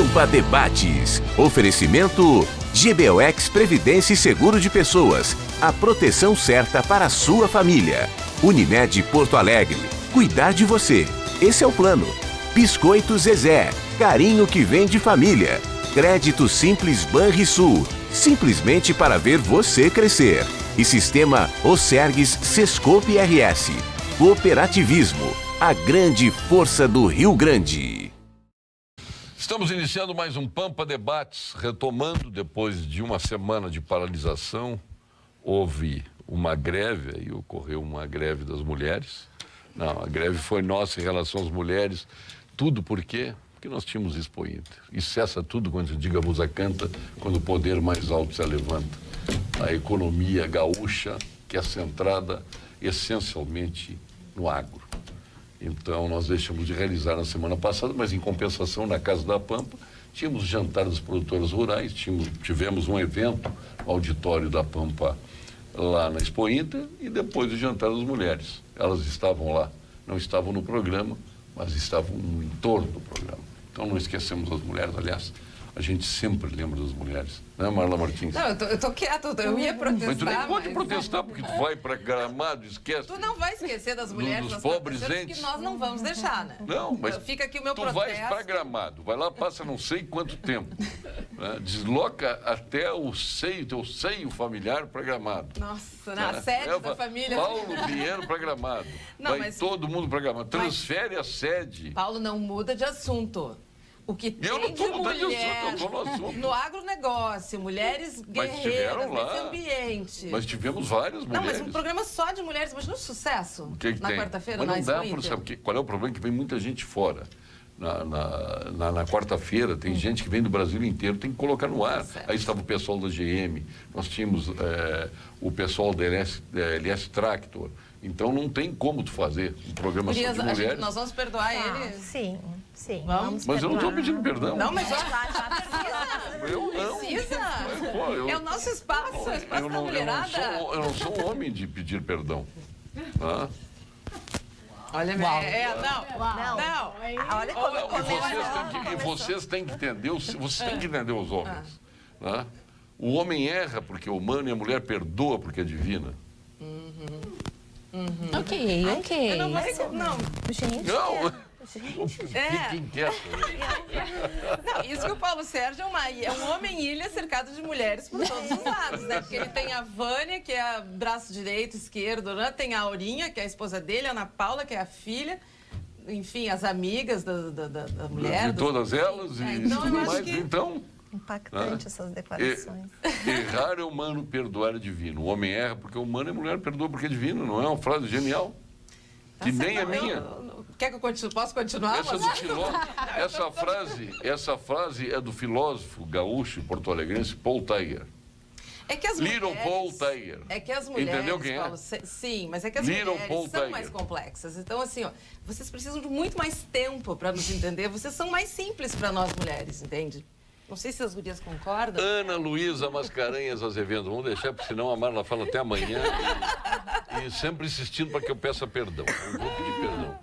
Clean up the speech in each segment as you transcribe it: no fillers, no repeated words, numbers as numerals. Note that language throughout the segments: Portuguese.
Pampa Debates. Oferecimento GBOX Previdência e Seguro de Pessoas. A proteção certa para a sua família. Unimed Porto Alegre. Cuidar de você. Esse é o plano. Biscoito Zezé. Carinho que vem de família. Crédito Simples Banrisul. Simplesmente para ver você crescer. E Sistema Osergues Sescope RS. Cooperativismo. A grande força do Rio Grande. Estamos iniciando mais um Pampa Debates, retomando depois de uma semana de paralisação. Houve uma greve, aí ocorreu uma greve das mulheres. Não, a greve foi nossa em relação às mulheres. Tudo por quê? Porque nós tínhamos Expo Inter. E cessa tudo quando diga Musa canta, quando o poder mais alto se levanta. A economia gaúcha, que é centrada essencialmente no agro. Então, nós deixamos de realizar na semana passada, mas em compensação, na Casa da Pampa, tínhamos jantar dos produtores rurais, tivemos um evento no auditório da Pampa lá na Expo Inter e depois o jantar das mulheres. Elas estavam lá, não estavam no programa, mas estavam no entorno do programa. Então, não esquecemos as mulheres, aliás, a gente sempre lembra das mulheres. Né, Marla Martins? Não, eu tô quieto, eu ia protestar. Mas tu nem pode protestar, porque tu vai para Gramado, esquece. Tu não vai esquecer das mulheres, dos pobres entes. Que nós não vamos deixar, né? Não, mas fica aqui o meu tu protesto. vais para Gramado, vai lá, passa não sei quanto tempo. Né? Desloca até teu seio familiar para Gramado. Nossa, na sede da família. Paulo Pinheiro para Gramado. Não, vai todo mundo para Gramado. Transfere a sede. Paulo, não muda de assunto. O que tem de mulher no agronegócio, mulheres guerreiras nesse ambiente. Mas tivemos várias mulheres. Não, mas um programa só de mulheres, imagina o sucesso na quarta-feira na Expo Inter. Sabe qual é o problema? Que vem muita gente fora. Na quarta-feira tem gente que vem do Brasil inteiro, tem que colocar no ar. Aí estava o pessoal da GM, nós tínhamos o pessoal da LS Tractor. Então não tem como tu fazer um programa só de mulheres. Nós vamos perdoar eles? Sim. Vamos mas eu não estou pedindo perdão. Não, mas já precisa. Eu não. Precisa. Mas, pô, é o nosso espaço, o espaço da mulherada. Eu não sou um homem de pedir perdão. Tá? Olha, não. Olha como e vocês têm que entender, os homens. Né? O homem erra porque é humano e a mulher perdoa porque é divina. Ok. Eu não vou... Não. Gente. Não. Fiquem quietos. Não, isso que o Paulo Sérgio é um homem-ilha cercado de mulheres por todos os lados, né? Porque ele tem a Vânia, que é braço direito, esquerdo, né? Tem a Aurinha, que é a esposa dele, a Ana Paula, que é a filha, enfim, as amigas da mulher. De todas elas e tudo mais. Então... Impactante essas declarações. Errar é humano, perdoar é divino. O homem erra porque é humano e a mulher perdoa porque é divino. Não é uma frase genial? Que nem é minha. Quer que eu continue? Posso continuar? Essa frase é do filósofo gaúcho porto-alegrense Paul Tiger. É que as Little Paul Tiger. É que as mulheres, entendeu quem Paulo, é? Sim, mas é que as Little mulheres Paul são Tiger. mais complexas. Então, assim, ó, vocês precisam de muito mais tempo para nos entender. Vocês são mais simples para nós mulheres, entende? Não sei se as gurias concordam. Ana Luísa Mascarenhas Azevedo. Vamos deixar, porque senão a Marla fala até amanhã. E sempre insistindo para que eu peça perdão. Eu vou pedir perdão.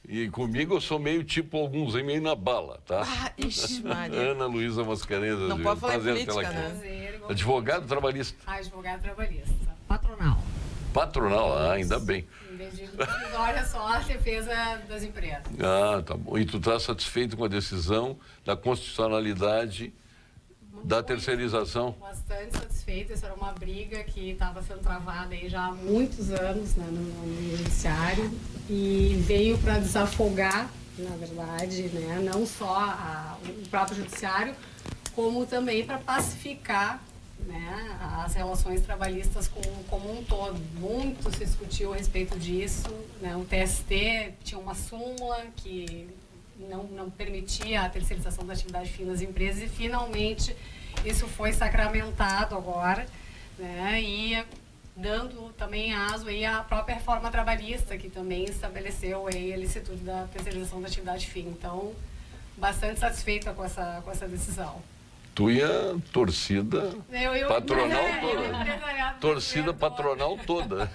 E comigo eu sou meio tipo alguns aí, meio na bala, tá? Ixi, Maria. Ana Luísa Mascarenhas Azevedo. Não pode falar política, né? Advogado trabalhista. Advogado trabalhista. Patronal. Patronal, ainda bem. Em vez de olha só a defesa das empresas. Tá bom. E tu está satisfeito com a decisão da constitucionalidade da terceirização? Bastante satisfeito. Essa era uma briga que estava sendo travada aí já há muitos anos, né, no judiciário e veio para desafogar, na verdade, né, não só o próprio judiciário, como também para pacificar, né, as relações trabalhistas como um todo. Muito se discutiu a respeito disso, né? O TST tinha uma súmula que não permitia a terceirização da atividade fim das empresas e finalmente isso foi sacramentado agora, né? E dando também aso aí à própria reforma trabalhista, que também estabeleceu aí a licitude da terceirização da atividade fim. Então, bastante satisfeita com essa decisão. Tu e a torcida patronal toda. Torcida patronal toda.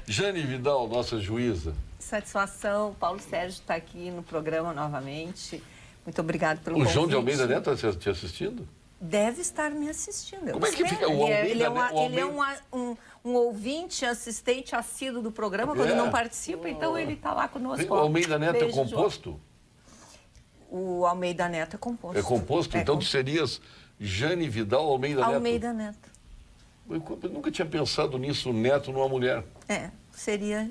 Jane Vidal, nossa juíza. Satisfação, Paulo Sérgio está aqui no programa novamente. Muito obrigado pelo O convite. João de Almeida Neto está te assistindo? Deve estar me assistindo. Como é que fica o Almeida? Ele é Almeida... um ouvinte, assistente assíduo do programa, quando não participa, então ele está lá conosco. O Almeida Neto Beijo, é composto? João. O Almeida Neto é composto. É composto? Então tu serias Jane Vidal Almeida Neto? Almeida Neto. Eu nunca tinha pensado nisso, Neto numa mulher. Seria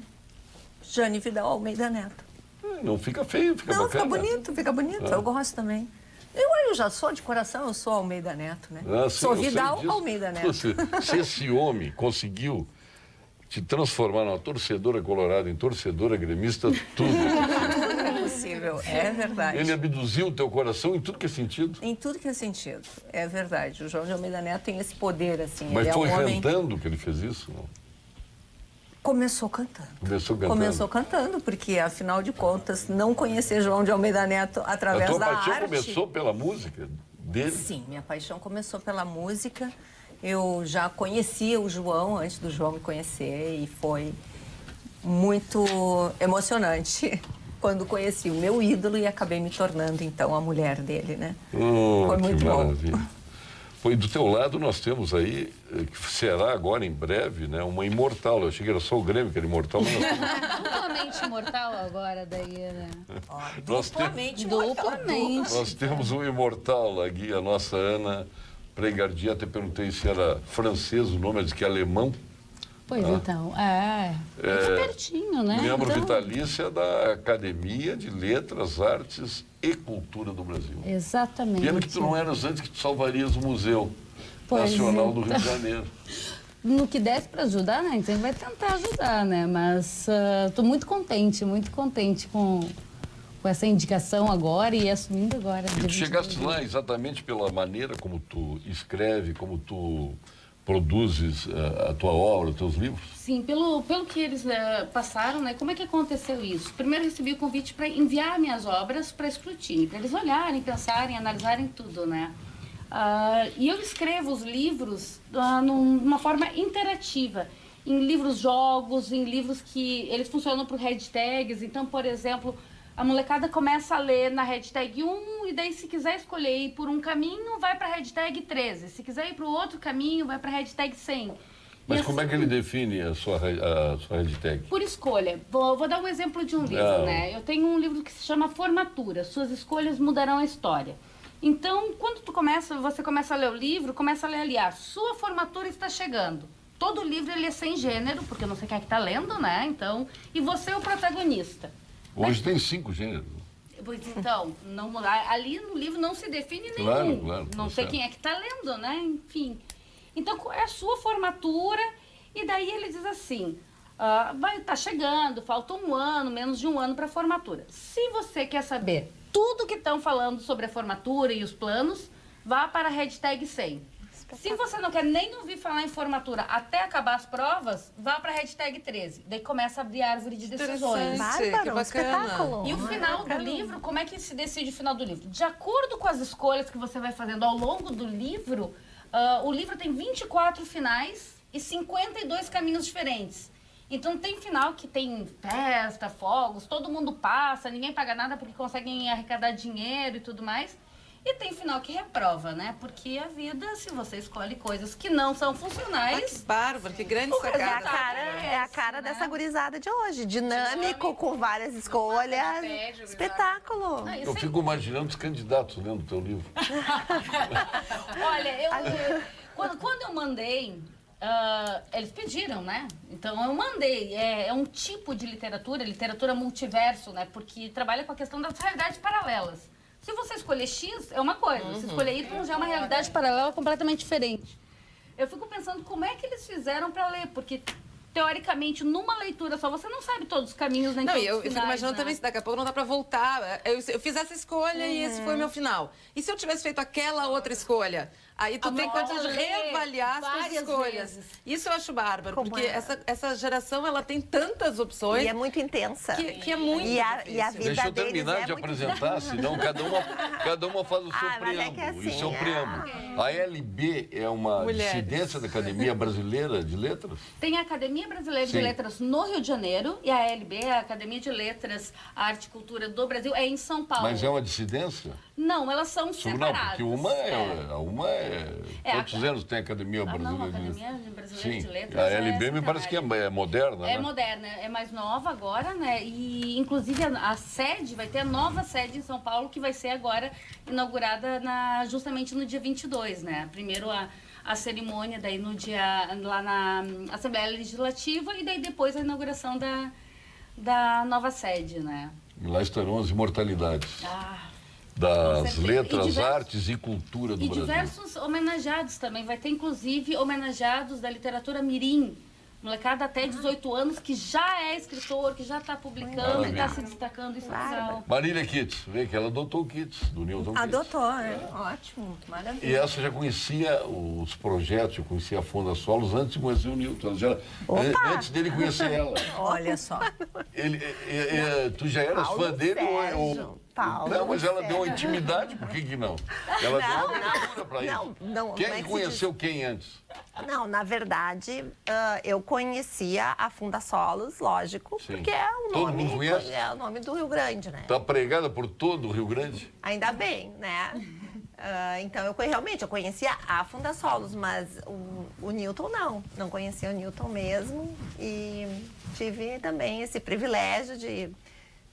Jane Vidal Almeida Neto. Não fica feio, fica Não, bacana. fica bonito. Eu gosto também. Eu já sou de coração, eu sou Almeida Neto, né? Sim, Sou eu sei Vidal disso. Almeida Neto. Se esse homem conseguiu te transformar numa torcedora colorada em torcedora gremista, tudo. Tudo é possível, é verdade. Ele abduziu o teu coração em tudo que é sentido. Em tudo que é sentido, é verdade. O João de Almeida Neto tem esse poder, assim. Mas ele foi é um homem... cantando que ele fez isso? Não? Começou cantando. Começou cantando, porque, afinal de contas, não conhecer João de Almeida Neto através A tua da paixão arte... começou pela música dele? Sim, minha paixão começou pela música. Eu já conhecia o João antes do João me conhecer e foi muito emocionante quando conheci o meu ídolo e acabei me tornando, então, a mulher dele, né? Foi muito que bom. maravilha. Foi do teu lado nós temos aí, que será agora em breve, né, uma imortal. Eu achei que era só o Grêmio que era imortal, mas nós temos... Duplamente imortal agora daí, né? Duplamente. Nós temos um imortal aqui, a nossa Ana Preigardia. Até perguntei se era francês o nome, ela disse que é alemão. Pois então, fica pertinho, né? Membro Então, vitalícia da Academia de Letras, Artes e Cultura do Brasil. exatamente. Pena que tu não eras antes, que tu salvarias o Museu Pois Nacional é. do Rio de Janeiro. No que desse para ajudar, né? A gente vai tentar ajudar, né? Mas estou muito contente com essa indicação agora e assumindo agora. E tu chegaste lá exatamente pela maneira como tu escreve, como tu produzes a tua obra, os teus livros? Sim, pelo que eles passaram, né? Como é que aconteceu isso? Primeiro recebi o convite para enviar minhas obras para escrutínio, para eles olharem, pensarem, analisarem tudo, né? E eu escrevo os livros numa forma interativa, em livros-jogos, em livros que eles funcionam por hashtags. Então, por exemplo, a molecada começa a ler na hashtag 1 e daí se quiser escolher ir por um caminho, vai para a hashtag 13. Se quiser ir para o outro caminho, vai para a hashtag 100. Mas E como é que ele define a sua hashtag? por escolha. Vou dar um exemplo de um livro, né? Eu tenho um livro que se chama Formatura. Suas escolhas mudarão a história. Então, quando você começa a ler o livro, começa a ler ali, sua formatura está chegando. Todo livro ele é sem gênero, porque não sei quem é que está lendo, né? Então, e você é o protagonista. Hoje tem 5 gêneros. Pois então, ali no livro não se define nenhum. Claro, não tá sei certo. quem é que está lendo, né? Enfim. Então, qual é a sua formatura? E daí ele diz assim, vai estar chegando, falta um ano, menos de um ano para a formatura. Se você quer saber tudo que estão falando sobre a formatura e os planos, vá para a hashtag 100. Se você não quer nem ouvir falar em formatura até acabar as provas, vá para a hashtag 13. Daí começa a abrir a árvore de decisões. Interessante. Bárbaro, Que um bacana. espetáculo. E o final do livro, como é que se decide o final do livro? De acordo com as escolhas que você vai fazendo ao longo do livro, o livro tem 24 finais e 52 caminhos diferentes. Então tem final que tem festa, fogos, todo mundo passa, ninguém paga nada porque conseguem arrecadar dinheiro e tudo mais. E tem final que reprova, né? Porque a vida, se você escolhe coisas que não são Ai, que funcionais, bárbaro, que grande É sacada. a cara dessa gurizada de hoje. Dinâmico, com várias escolhas. Espetáculo. Eu fico imaginando os candidatos lendo o teu livro. olha, quando eu mandei, eles pediram, né? Então eu mandei. É um tipo de literatura multiverso, né? Porque trabalha com a questão das realidades paralelas. Se você escolher X, é uma coisa. Se escolher Y, já é uma realidade paralela completamente diferente. Eu fico pensando como é que eles fizeram para ler, porque, teoricamente, numa leitura só, você não sabe todos os caminhos, nem Não, todos e eu os fico finais, imaginando né? também se daqui a pouco não dá pra voltar. Eu fiz essa escolha e esse foi o meu final. E se eu tivesse feito aquela outra escolha? Aí tu tem condição de reavaliar as tuas várias escolhas. vezes. Isso eu acho bárbaro, Como porque é? essa geração, ela tem tantas opções E é muito intensa. que é muito E a difícil. vida Deixa eu deles terminar é de muito apresentar, senão cada uma faz o seu Ah, mas é que preâmbulo. assim, Isso é o preâmbulo. A LB é uma Mulheres. dissidência da Academia Brasileira de Letras? Tem a Academia Brasileira Sim. de Letras no Rio de Janeiro e a ALB, a Academia de Letras, Arte e Cultura do Brasil, é em São Paulo. Mas é uma dissidência? Não, elas são Não, separadas. porque uma é... Quantos anos tem a Academia não, a Brasileira de Academia Letras? Brasileira de Sim, Letras a é LB me parece que é moderna, É né? moderna, é mais nova agora, né? E, inclusive, a sede, vai ter a nova sede em São Paulo, que vai ser agora inaugurada justamente no dia 22, né? Primeiro a cerimônia, daí no dia, lá na Assembleia Legislativa, e daí depois a inauguração da nova sede, né? E lá estarão as imortalidades Ah, com das certeza. letras, E diversos- artes e cultura do e Brasil. diversos homenageados também. Vai ter, inclusive, homenageados da literatura mirim. Molecada até 18 anos que já é escritor, que já está publicando e está se destacando. Isso é legal. Marília Kitts, vê que ela adotou o Kitts, do Newton Kitts. Adotou, né? Ótimo, maravilha. E essa já conhecia os projetos, já conhecia a Funda Solos antes de conhecer o Newton. Ela já, antes dele conhecer ela. Olha só. Tu já eras Paulo fã dele? Sérgio, Paulo não, mas ela deu uma Sérgio. intimidade, por que não? Ela deu uma abertura para isso. não, Quem como é é que que se conheceu quem antes? Não, na verdade, eu conhecia a Funda Solos, lógico, Sim. porque é o Todo nome, mundo conhece? é o nome do Rio Grande, né? Está pregada por todo o Rio Grande? Ainda bem, né? Então, realmente, eu conhecia a Funda Solos, mas o Newton não conhecia o Newton mesmo e tive também esse privilégio de,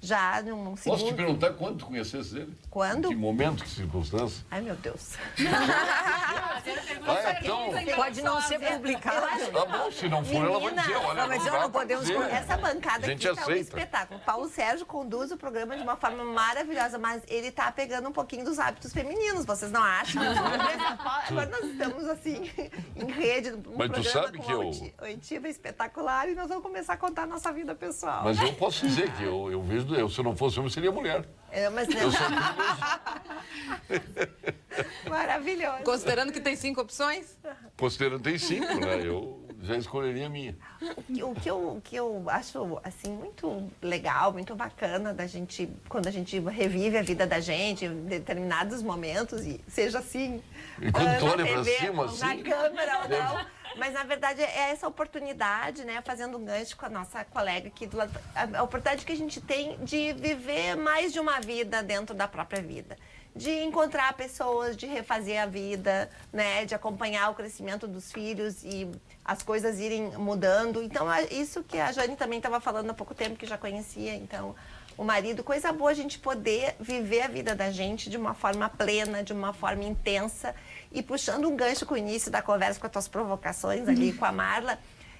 já num segundo... Posso te perguntar quando tu conhecesse ele? Quando? Em que momento, que circunstância? Ai, meu Deus. Então... Pode não ser publicado. Tá bom, se não for, ela vai dizer, olha, Não, mas eu dá não pra podemos dizer. Essa bancada A gente aqui tá um aceita. espetáculo. Paulo Sérgio conduz o programa de uma forma maravilhosa, mas ele tá pegando um pouquinho dos hábitos femininos, vocês não acham? Agora nós estamos assim, em rede, um Mas tu programa sabe com que eu- uma oitiva espetacular e nós vamos começar a contar a nossa vida pessoal. Mas eu posso dizer que eu vejo, se eu não fosse homem, seria mulher. Mas não. Maravilhoso. Considerando que tem 5 opções? Considerando tem 5, né? Eu já escolheria a minha. O que eu acho assim muito legal, muito bacana da gente, quando a gente revive a vida da gente em determinados momentos, e seja assim, E quando tu na olha pra TV, cima, na assim, câmera ou não. Mas, na verdade, é essa oportunidade, né, fazendo um gancho com a nossa colega aqui do lado, a oportunidade que a gente tem de viver mais de uma vida dentro da própria vida. De encontrar pessoas, de refazer a vida, né, de acompanhar o crescimento dos filhos e as coisas irem mudando. Então, é isso que a Jane também estava falando há pouco tempo, que já conhecia. Então, o marido, coisa boa a gente poder viver a vida da gente de uma forma plena, de uma forma intensa. E puxando um gancho com o início da conversa, com as tuas provocações ali com a Marla,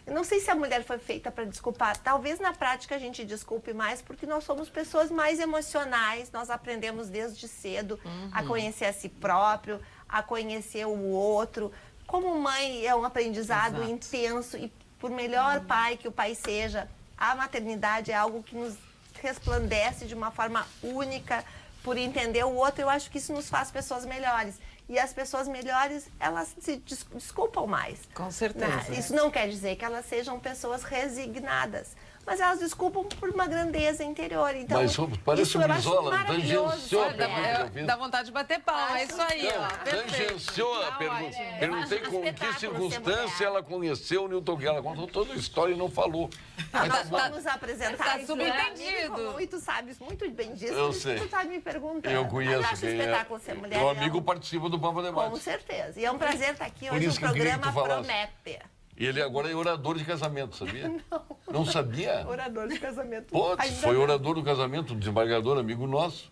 eu não sei se a mulher foi feita para desculpar. Talvez na prática a gente desculpe mais, porque nós somos pessoas mais emocionais. Nós aprendemos desde cedo a conhecer a si próprio, a conhecer o outro. Como mãe é um aprendizado intenso e por melhor pai que o pai seja, a maternidade é algo que nos resplandece de uma forma única por entender o outro. Eu acho que isso nos faz pessoas melhores. E as pessoas melhores, elas se desculpam mais. Com certeza. Isso não quer dizer que elas sejam pessoas resignadas, mas elas desculpam por uma grandeza interior. Então, Mas parece isso um eu acho brisola, maravilhoso, tangenciou a sabe? pergunta que eu fiz. Dá vontade de bater palma, é isso aí, ó. Perfeito. Tangenciou a pergunta. Perguntei acho um com que espetáculo ser circunstância mulher. ela conheceu o Newton Guerra. Ela contou toda a história e não falou. Mas Nós tá bom. vamos apresentar tá isso, subentendido. né? E tu sabes muito bem disso, Eu por isso sei. que tu tá me perguntando. Eu conheço Mas eu acho quem espetáculo ser mulher. Meu é amigo um- participa do Pampa Com Debate. certeza. E é um prazer estar aqui Por hoje. isso O que eu queria que tu programa falasse. promete. E ele agora é orador de casamento, sabia? Não sabia? Orador de casamento. Pô, Ainda foi não. orador do casamento, um desembargador, amigo nosso.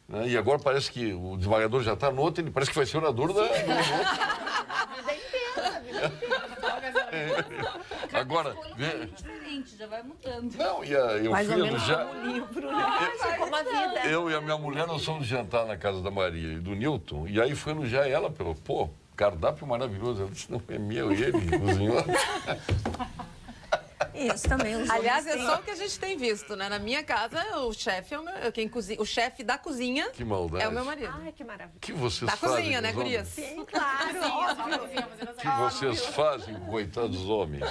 Né? E agora parece que o desembargador já está no outro, ele parece que vai ser orador do outro. Vida intensa, vida intensa. Agora, É diferente, já vai mudando. não, e eu Mais ou fui menos já. como um livro, né? Como a vida. Eu e a minha mulher, nós fomos jantar na casa da Maria e do Newton, e aí foi elogiar ela pelo, pô, cardápio maravilhoso. Ela disse, não, é meu, e ele cozinhou. Isso também. Os Aliás, homens é só o que a gente tem visto, né? Na minha casa, o chefe o chefe da cozinha Que maldade. é o meu marido. Ai, que maravilha. O que vocês Da fazem cozinha, com né, os homens? gurias? Sim, claro. O que vocês fazem, coitados homens?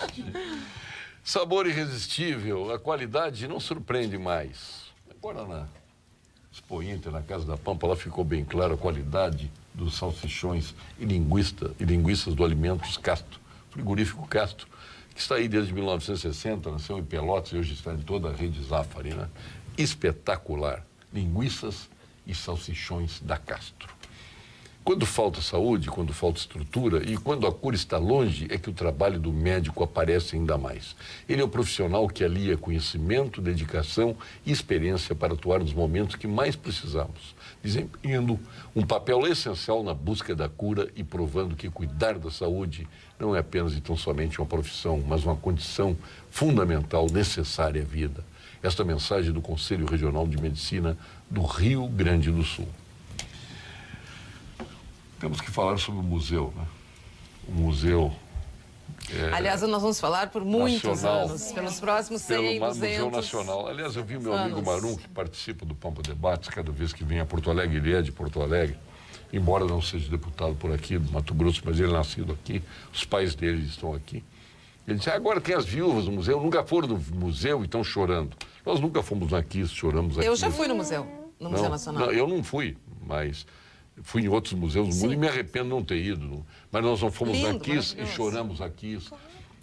Sabor irresistível, a qualidade não surpreende mais. Agora na Expo Inter, na Casa da Pampa, lá ficou bem claro a qualidade dos salsichões e linguiças do Alimentos Castro, frigorífico Castro, que está aí desde 1960, nasceu em Pelotas e hoje está em toda a rede Zafari, né? Espetacular. Linguiças e salsichões da Castro. Quando falta saúde, quando falta estrutura e quando a cura está longe, é que o trabalho do médico aparece ainda mais. Ele é o profissional que alia conhecimento, dedicação e experiência para atuar nos momentos que mais precisamos, desempenhando um papel essencial na busca da cura e provando que cuidar da saúde não é apenas e tão somente uma profissão, mas uma condição fundamental, necessária à vida. Esta mensagem do Conselho Regional de Medicina do Rio Grande do Sul. Temos que falar sobre o museu, né? O museu... Aliás, nós vamos falar por muitos nacional, anos, pelos próximos 100, pelo 200 Museu Nacional. Aliás, eu vi meu amigo anos. Marum, que participa do Pampa Debates, cada vez que vem a Porto Alegre, ele é de Porto Alegre, embora não seja deputado por aqui, do Mato Grosso, mas ele é nascido aqui, os pais dele estão aqui. Ele disse, agora tem as viúvas do museu, nunca foram no museu e estão chorando. Nós nunca fomos aqui, choramos aqui. Eu já fui no museu, Museu Nacional. Não, eu não fui, mas fui em outros museus do mundo e me arrependo de não ter ido. Mas nós não fomos Lindo, na Kiss e maravilhoso. choramos aqui.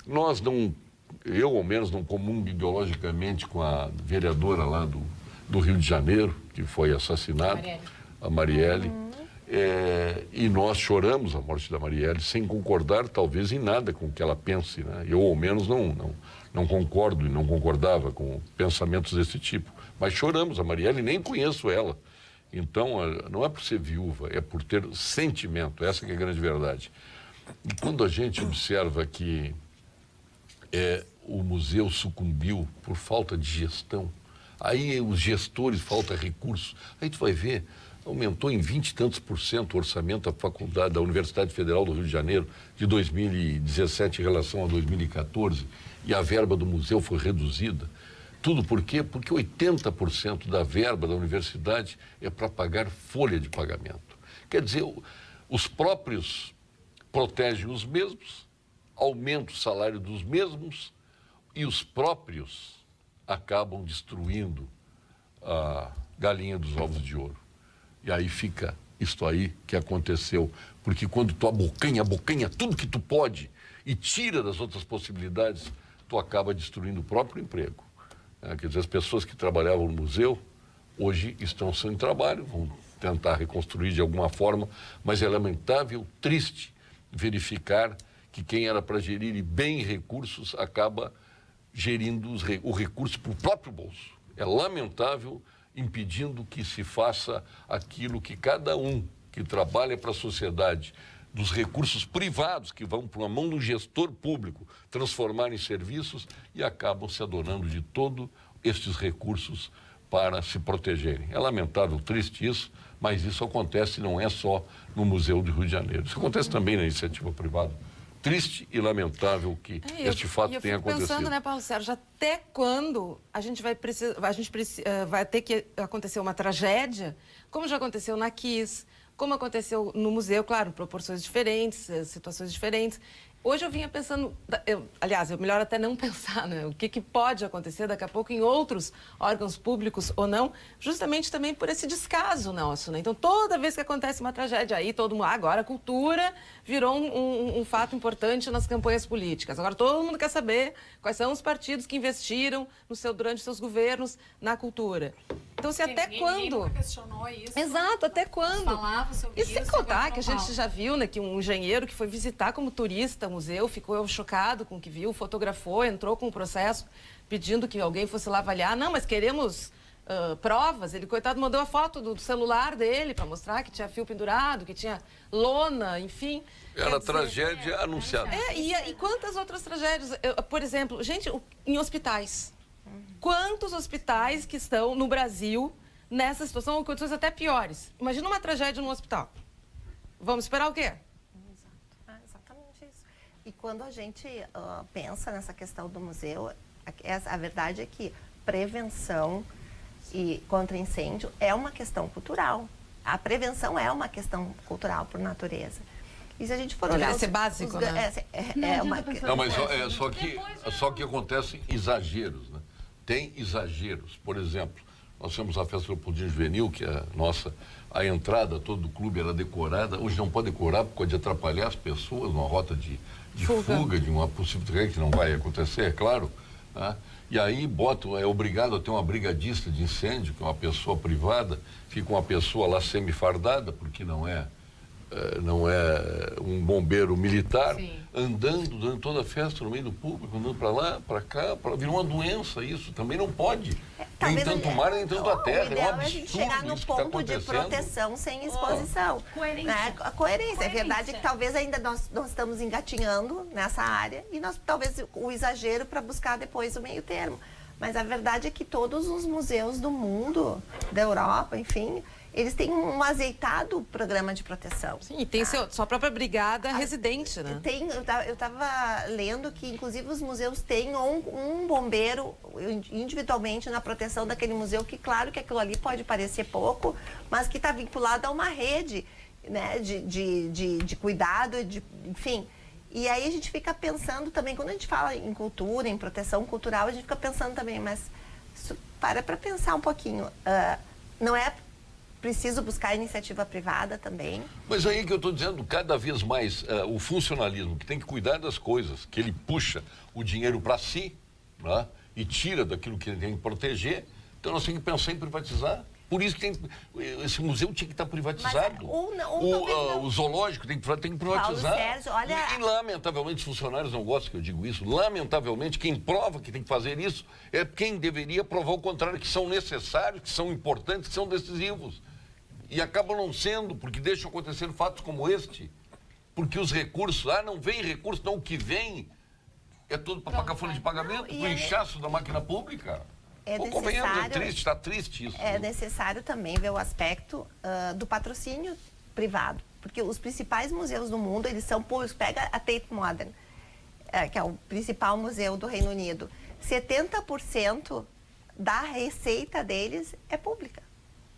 Nós não, eu ao menos não comungo ideologicamente com a vereadora lá do Rio de Janeiro, que foi assassinada, a Marielle. E nós choramos a morte da Marielle sem concordar talvez em nada com o que ela pense, né? Eu ao menos não concordo e não concordava com pensamentos desse tipo, mas choramos a Marielle, nem conheço ela. Então, não é por ser viúva, é por ter sentimento, essa que é a grande verdade. E quando a gente observa que o museu sucumbiu por falta de gestão, aí os gestores, falta recursos, aí tu vai ver, aumentou em 20 e tantos % o orçamento da faculdade, da Universidade Federal do Rio de Janeiro, de 2017 em relação a 2014, e a verba do museu foi reduzida. Tudo por quê? Porque 80% da verba da universidade é para pagar folha de pagamento. Quer dizer, os próprios protegem os mesmos, aumentam o salário dos mesmos e os próprios acabam destruindo a galinha dos ovos de ouro. E aí fica isto aí que aconteceu. Porque quando tu abocanha tudo que tu pode e tira das outras possibilidades, tu acaba destruindo o próprio emprego. Quer dizer, as pessoas que trabalhavam no museu, hoje estão sem trabalho, vão tentar reconstruir de alguma forma, mas é lamentável, triste, verificar que quem era para gerir bem recursos acaba gerindo o recurso para o próprio bolso. É lamentável, impedindo que se faça aquilo que cada um que trabalha para a sociedade, dos recursos privados que vão para a mão do gestor público, transformar em serviços e acabam se adonando de todos estes recursos para se protegerem. É lamentável, triste isso, mas isso acontece não é só no Museu do Rio de Janeiro. Isso acontece também na iniciativa privada. Triste e lamentável que este fato tenha acontecido. Pensando, né, Paulo Sérgio, até quando a gente vai ter que acontecer uma tragédia, como já aconteceu na Kiss, como aconteceu no museu, claro, proporções diferentes, situações diferentes. Hoje eu vinha pensando, aliás, é melhor até não pensar, né? O que pode acontecer daqui a pouco em outros órgãos públicos ou não, justamente também por esse descaso nosso, né? Então, toda vez que acontece uma tragédia aí, todo mundo, agora a cultura virou um fato importante nas campanhas políticas. Agora todo mundo quer saber quais são os partidos que investiram durante seus governos na cultura. Então, até quando... Ninguém nunca questionou isso. Exato, até quando? Falava sobre isso. E sem contar que a gente já viu, né, que um engenheiro que foi visitar como turista o museu, ficou chocado com o que viu, fotografou, entrou com um processo pedindo que alguém fosse lá avaliar. Não, mas queremos provas. Ele, coitado, mandou a foto do celular dele para mostrar que tinha fio pendurado, que tinha lona, enfim. Era tragédia anunciada. E quantas outras tragédias? Por exemplo, gente, em hospitais. Quantos hospitais que estão no Brasil nessa situação, com condições até piores? Imagina uma tragédia num hospital. Vamos esperar o quê? Exatamente isso. E quando a gente pensa nessa questão do museu, A verdade é que prevenção e contra incêndio é uma questão cultural. A prevenção é uma questão cultural por natureza. E se a gente for olhar... Deveria ser básico, né? Não, mas só que acontecem exageros, né? Tem exageros. Por exemplo, nós temos a festa do Pudim Juvenil, que a entrada toda do clube era decorada. Hoje não pode decorar por causa de atrapalhar as pessoas numa rota de fuga, de uma possível tragédia, que não vai acontecer, é claro. Né? E aí é obrigado a ter uma brigadista de incêndio, que é uma pessoa privada, fica uma pessoa lá semi-fardada, porque não é um bombeiro militar, andando, dando toda a festa no meio do público, andando para lá, para cá, virou uma doença isso, também não pode. Nem tanto mar, nem tanto a terra, é um absurdo. A gente chegar no ponto de proteção sem exposição. Coerência. Né? A coerência. É verdade que talvez ainda nós estamos engatinhando nessa área e talvez o exagero para buscar depois o meio termo. Mas a verdade é que todos os museus do mundo, da Europa, enfim, eles têm um azeitado programa de proteção. Sim, e tem sua própria brigada residente, né? Eu estava lendo que, inclusive, os museus têm um bombeiro individualmente na proteção daquele museu, que claro que aquilo ali pode parecer pouco, mas que está vinculado a uma rede, né, de cuidado, enfim. E aí a gente fica pensando também, quando a gente fala em cultura, em proteção cultural, a gente fica pensando também, mas para pensar um pouquinho, não é preciso buscar iniciativa privada também? Mas aí que eu estou dizendo, cada vez mais o funcionalismo, que tem que cuidar das coisas, que ele puxa o dinheiro para si, né, e tira daquilo que ele tem que proteger, então nós temos que pensar em privatizar. Por isso que esse museu tinha que estar privatizado. O zoológico tem que privatizar. Paulo Sérgio, olha... E lamentavelmente os funcionários não gostam que eu digo isso. Lamentavelmente quem prova que tem que fazer isso é quem deveria provar o contrário, que são necessários, que são importantes, que são decisivos. E acabam não sendo, porque deixam acontecer fatos como este. Porque os recursos, não vem recurso, não, o que vem é tudo para pagar folha de pagamento, para o inchaço da máquina pública. Está triste isso. É necessário também ver o aspecto do patrocínio privado, porque os principais museus do mundo, eles são públicos. Pega a Tate Modern, que é o principal museu do Reino Unido. 70% da receita deles é pública.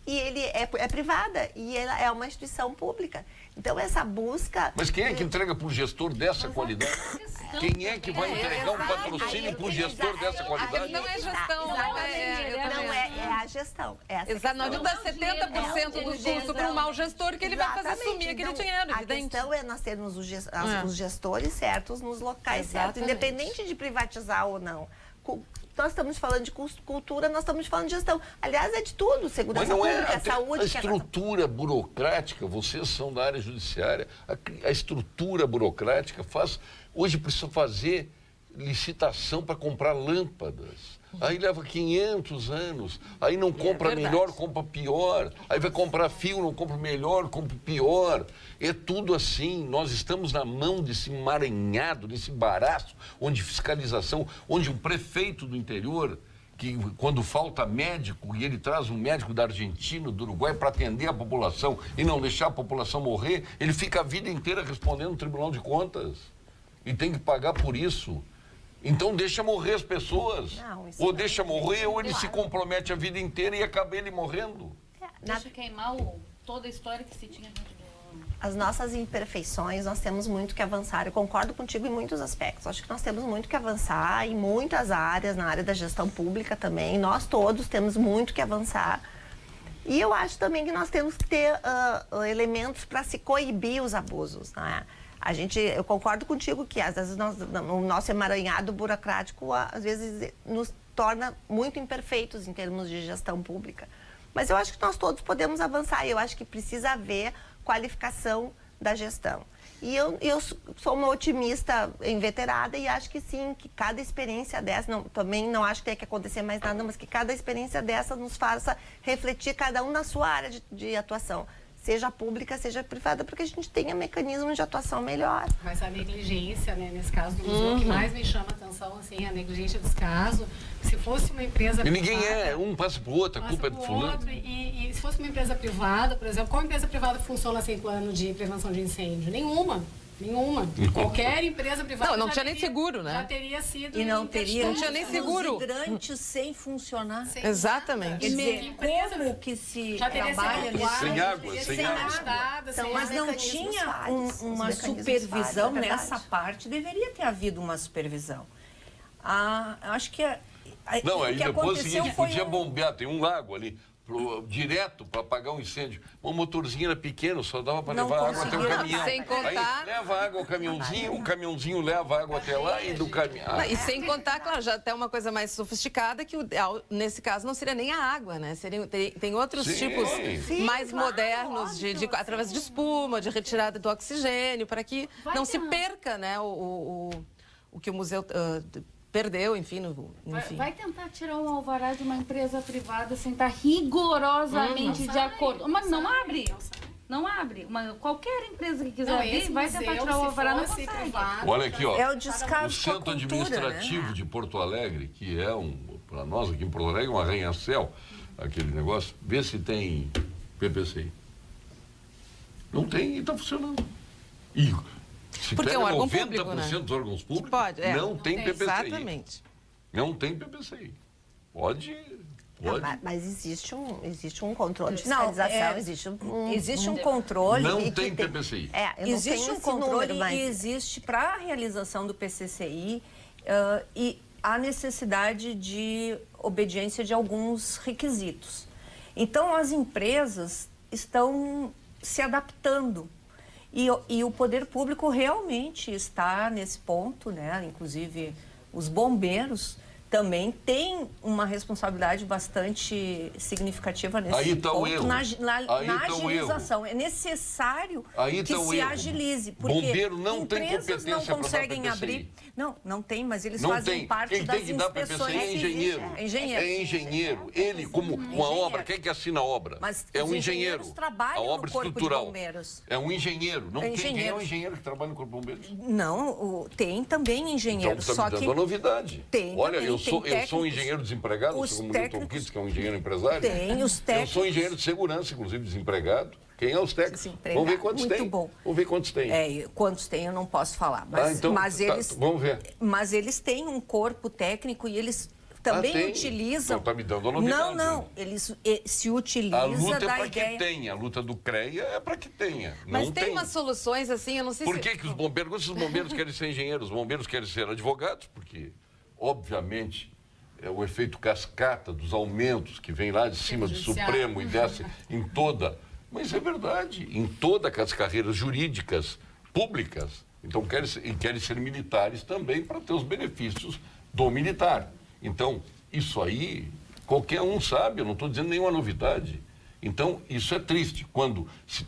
E ele é privada, e ela é uma instituição pública. Então, essa busca... Mas quem é que entrega para um gestor dessa qualidade? Quem é que vai entregar um patrocínio para um gestor dessa qualidade? Não é gestão, é a gestão. Exato, não adianta 70% do custo para um mau gestor que ele vai fazer sumir aquele dinheiro, evidente. A questão é nós termos os gestores certos nos locais certos, independente de privatizar ou não. Nós estamos falando de cultura, nós estamos falando de gestão. Aliás, é de tudo, segurança pública, saúde... A estrutura burocrática, vocês são da área judiciária, a estrutura burocrática faz... Hoje precisa fazer licitação para comprar lâmpadas. Aí leva 500 anos, aí não compra melhor, compra pior. Aí vai comprar fio, não compra melhor, compra pior. É tudo assim, nós estamos na mão desse emaranhado, desse embaraço, onde fiscalização, onde um prefeito do interior, que quando falta médico, e ele traz um médico da Argentina, do Uruguai, para atender a população e não deixar a população morrer, ele fica a vida inteira respondendo no Tribunal de Contas. E tem que pagar por isso. Então deixa morrer as pessoas. Ou deixa morrer, ou ele se compromete a vida inteira e acaba ele morrendo. Deixa queimar toda a história que se tinha dentro do homem. As nossas imperfeições, nós temos muito que avançar. Eu concordo contigo em muitos aspectos. Acho que nós temos muito que avançar em muitas áreas, na área da gestão pública também. Nós todos temos muito que avançar. E eu acho também que nós temos que ter elementos para se coibir os abusos, não é? Eu concordo contigo que às vezes o nosso emaranhado burocrático às vezes nos torna muito imperfeitos em termos de gestão pública. Mas eu acho que nós todos podemos avançar e eu acho que precisa haver qualificação da gestão. E eu sou uma otimista inveterada e acho que sim, que cada experiência dessa, também não acho que tenha que acontecer mais nada, mas que cada experiência dessa nos faça refletir cada um na sua área de atuação. Seja pública, seja privada, porque a gente tenha mecanismos de atuação melhor. Mas a negligência, né, nesse caso do museu, o que mais me chama a atenção, assim, a negligência dos casos. Se fosse uma empresa privada... E ninguém um passa para o outro, a culpa é do fulano. E se fosse uma empresa privada, por exemplo, qual empresa privada funciona sem plano de prevenção de incêndio? Nenhuma. Nenhuma. Qualquer empresa privada. Não tinha nem seguro, né? Já teria sido. E não teria. Não tinha nem seguro. Os hidrantes sem funcionar. Exatamente. Quer dizer, como que se trabalha nesse... Sem água, sem água. Então, mas não tinha uma supervisão nessa parte. Deveria ter havido uma supervisão. Acho que... Não, aí que depois o aconteceu seguinte, foi podia bombear, tem um lago ali, direto para apagar um incêndio. Uma motorzinha era pequena, só dava para Não levar água até o conseguia. caminhão. Sem contar- Aí leva água ao caminhãozinho, o caminhãozinho leva água até lá e do caminhão... E sem contar, claro, já até uma coisa mais sofisticada, que nesse caso não seria nem a água, né? Tem outros Sim. tipos Sim, mais claro, modernos, através de espuma, de retirada do oxigênio, para que não se perca, né, o que o museu perdeu, enfim. Vai tentar tirar um alvará de uma empresa privada sem estar rigorosamente de acordo. Mas não abre. Não abre. Qualquer empresa que quiser abrir vai tentar tirar o alvará, não consegue. Olha aqui, ó. É o descaso O com a Centro cultura, Administrativo né? de Porto Alegre, que é para nós aqui em Porto Alegre, um arranha-céu, aquele negócio, vê se tem PPCI. Não tem e está funcionando. E se Porque é um pega órgão 90% público, né? dos órgãos públicos, pode, não tem PPCI. Exatamente. Não tem PPCI. Pode. Mas existe um controle de Não, fiscalização, existe um controle. Não e tem que PPCI. eu não existe tenho um esse controle número, mas... e existe para a realização do PCCI e a necessidade de obediência de alguns requisitos. Então, as empresas estão se adaptando e o poder público realmente está nesse ponto, né? Inclusive, os bombeiros também têm uma responsabilidade bastante significativa nesse Aí tá o ponto, erro. na Aí tá o agilização. É necessário Aí que tá o se erro. agilize, porque Bombeiro não tem empresas competência não pra dar conseguem PPCI. abrir. Não tem, mas eles Não fazem tem. parte Quem das tem que dar inspeções. PPCI é engenheiro. É engenheiro. Ele, como com a obra, quem que assina a obra? Mas é um os engenheiro. engenheiros trabalham a obra no Corpo de estrutural. Bombeiros. É um engenheiro. Não tem quem é o Engenheiros. engenheiro que trabalha no Corpo de Bombeiros. Não, tem também engenheiros, Então, só tá me que dando uma novidade. tem Olha, também, eu tem sou um técnicos. engenheiro desempregado, Os segundo o Milton técnicos- Kitts, que é um engenheiro empresário. Tem os Eu técnicos. sou engenheiro de segurança, inclusive desempregado. Quem é os técnicos? Desempregado. Vamos ver quantos Muito tem. bom. Vamos ver quantos tem. Quantos tem eu não posso falar, mas, então, mas tá, eles vamos ver. Mas eles têm um corpo técnico e eles também tem? utilizam. Então tá me dando a novidade. Não, eles se A utilizam luta é da para que ideia. tenha. A luta do CREA é para que tenha. Mas não tem umas soluções assim, eu não sei Por se... que os bombeiros, os bombeiros querem ser engenheiros? Os bombeiros querem ser advogados, porque, obviamente, é o efeito cascata dos aumentos que vem lá de cima do Supremo e desce em toda... Mas é verdade, em todas as carreiras jurídicas públicas. Então, querem ser militares também para ter os benefícios do militar. Então, isso aí, qualquer um sabe, eu não estou dizendo nenhuma novidade. Então, isso é triste, quando,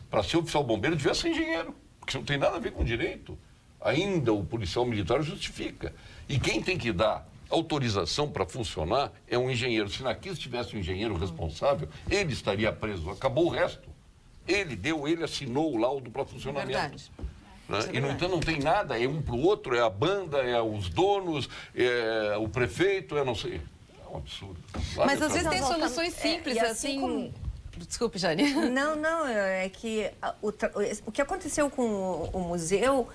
para ser oficial bombeiro, devia ser engenheiro, porque não tem nada a ver com direito. Ainda o policial militar justifica. E quem tem que dar autorização para funcionar é um engenheiro. Se na KISS tivesse um engenheiro responsável, ele estaria preso. Acabou o resto. Ele assinou o laudo para funcionamento. Verdade. Né? Isso é E, no verdade. entanto, não tem nada, é um para o outro, é a banda, é os donos, é o prefeito, é não sei. É um absurdo. Mas às vezes Lamentável. tem Nós voltamos- soluções simples, e assim... como- Desculpe, Jane. Não, é que o que aconteceu com o museu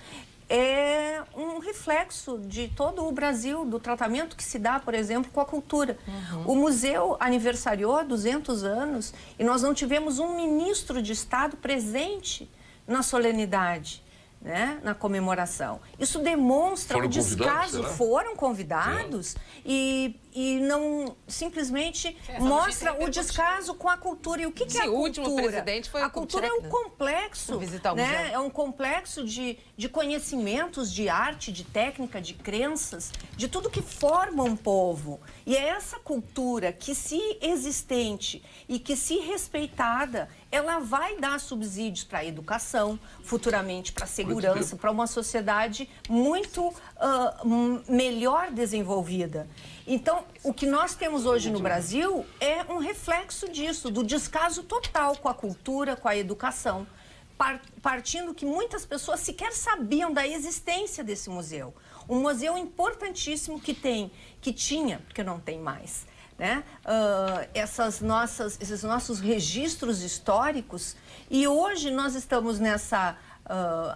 é um reflexo de todo o Brasil, do tratamento que se dá, por exemplo, com a cultura. O museu aniversariou 200 anos e nós não tivemos um ministro de Estado presente na solenidade, né, na comemoração. Isso demonstra Foram o descaso. convidados, será? Foram convidados e não simplesmente Essa mostra notícia o descaso com a cultura. E o que é a Sim, cultura? o último presidente foi a o cultura é um Kubitschek, né? complexo, Visitar o né? museu. É um complexo de conhecimentos, de arte, de técnica, de crenças, de tudo que forma um povo. E é essa cultura que, se existente e que, se respeitada, ela vai dar subsídios para a educação, futuramente para a segurança, para uma sociedade muito melhor desenvolvida. Então, o que nós temos hoje no Brasil é um reflexo disso, do descaso total com a cultura, com a educação, partindo que muitas pessoas sequer sabiam da existência desse museu. Um museu importantíssimo que tinha, porque não tem mais, né? Esses nossos registros históricos, e hoje nós estamos nessa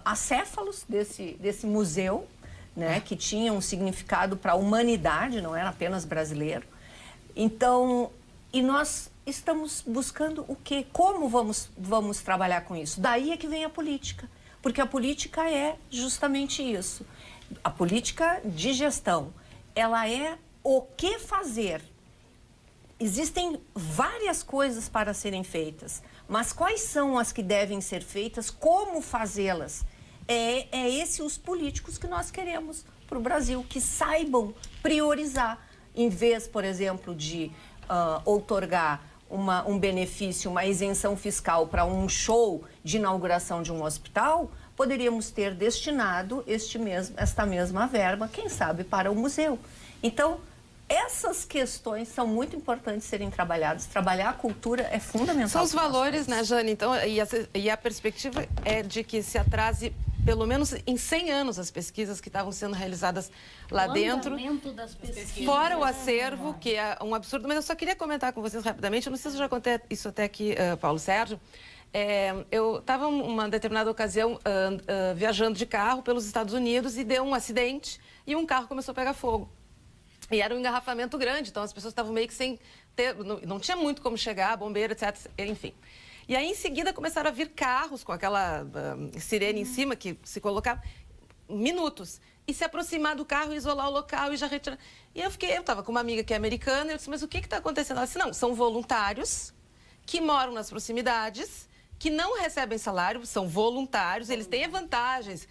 acéfalos desse museu, né, que tinha um significado para a humanidade, não era apenas brasileiro. Então, e nós estamos buscando o quê? Como vamos trabalhar com isso? Daí é que vem a política, porque a política é justamente isso. A política de gestão, ela é o que fazer. Existem várias coisas para serem feitas, mas quais são as que devem ser feitas, como fazê-las? É esse os políticos que nós queremos para o Brasil, que saibam priorizar, em vez, por exemplo, de outorgar um benefício, uma isenção fiscal para um show de inauguração de um hospital, poderíamos ter destinado esta mesma verba, quem sabe, para o museu. Então, essas questões são muito importantes serem trabalhadas. Trabalhar a cultura é fundamental. São os valores, né, Jane? Então, e a perspectiva é de que se atrase pelo menos em 100 anos as pesquisas que estavam sendo realizadas lá dentro. Das pesquisas. Fora o acervo, que é um absurdo. Mas eu só queria comentar com vocês rapidamente, eu não sei se eu já contei isso até aqui, Paulo Sérgio. Eu estava uma determinada ocasião viajando de carro pelos Estados Unidos e deu um acidente e um carro começou a pegar fogo. E era um engarrafamento grande, então as pessoas estavam meio que sem ter... Não tinha muito como chegar, bombeiro, etc. Enfim. E aí, em seguida, começaram a vir carros com aquela sirene em cima que se colocava minutos. E se aproximar do carro, isolar o local e já retirar. E eu estava com uma amiga que é americana, e eu disse, mas o que está acontecendo? Ela disse, não, são voluntários que moram nas proximidades, que não recebem salário, são voluntários, eles têm vantagens.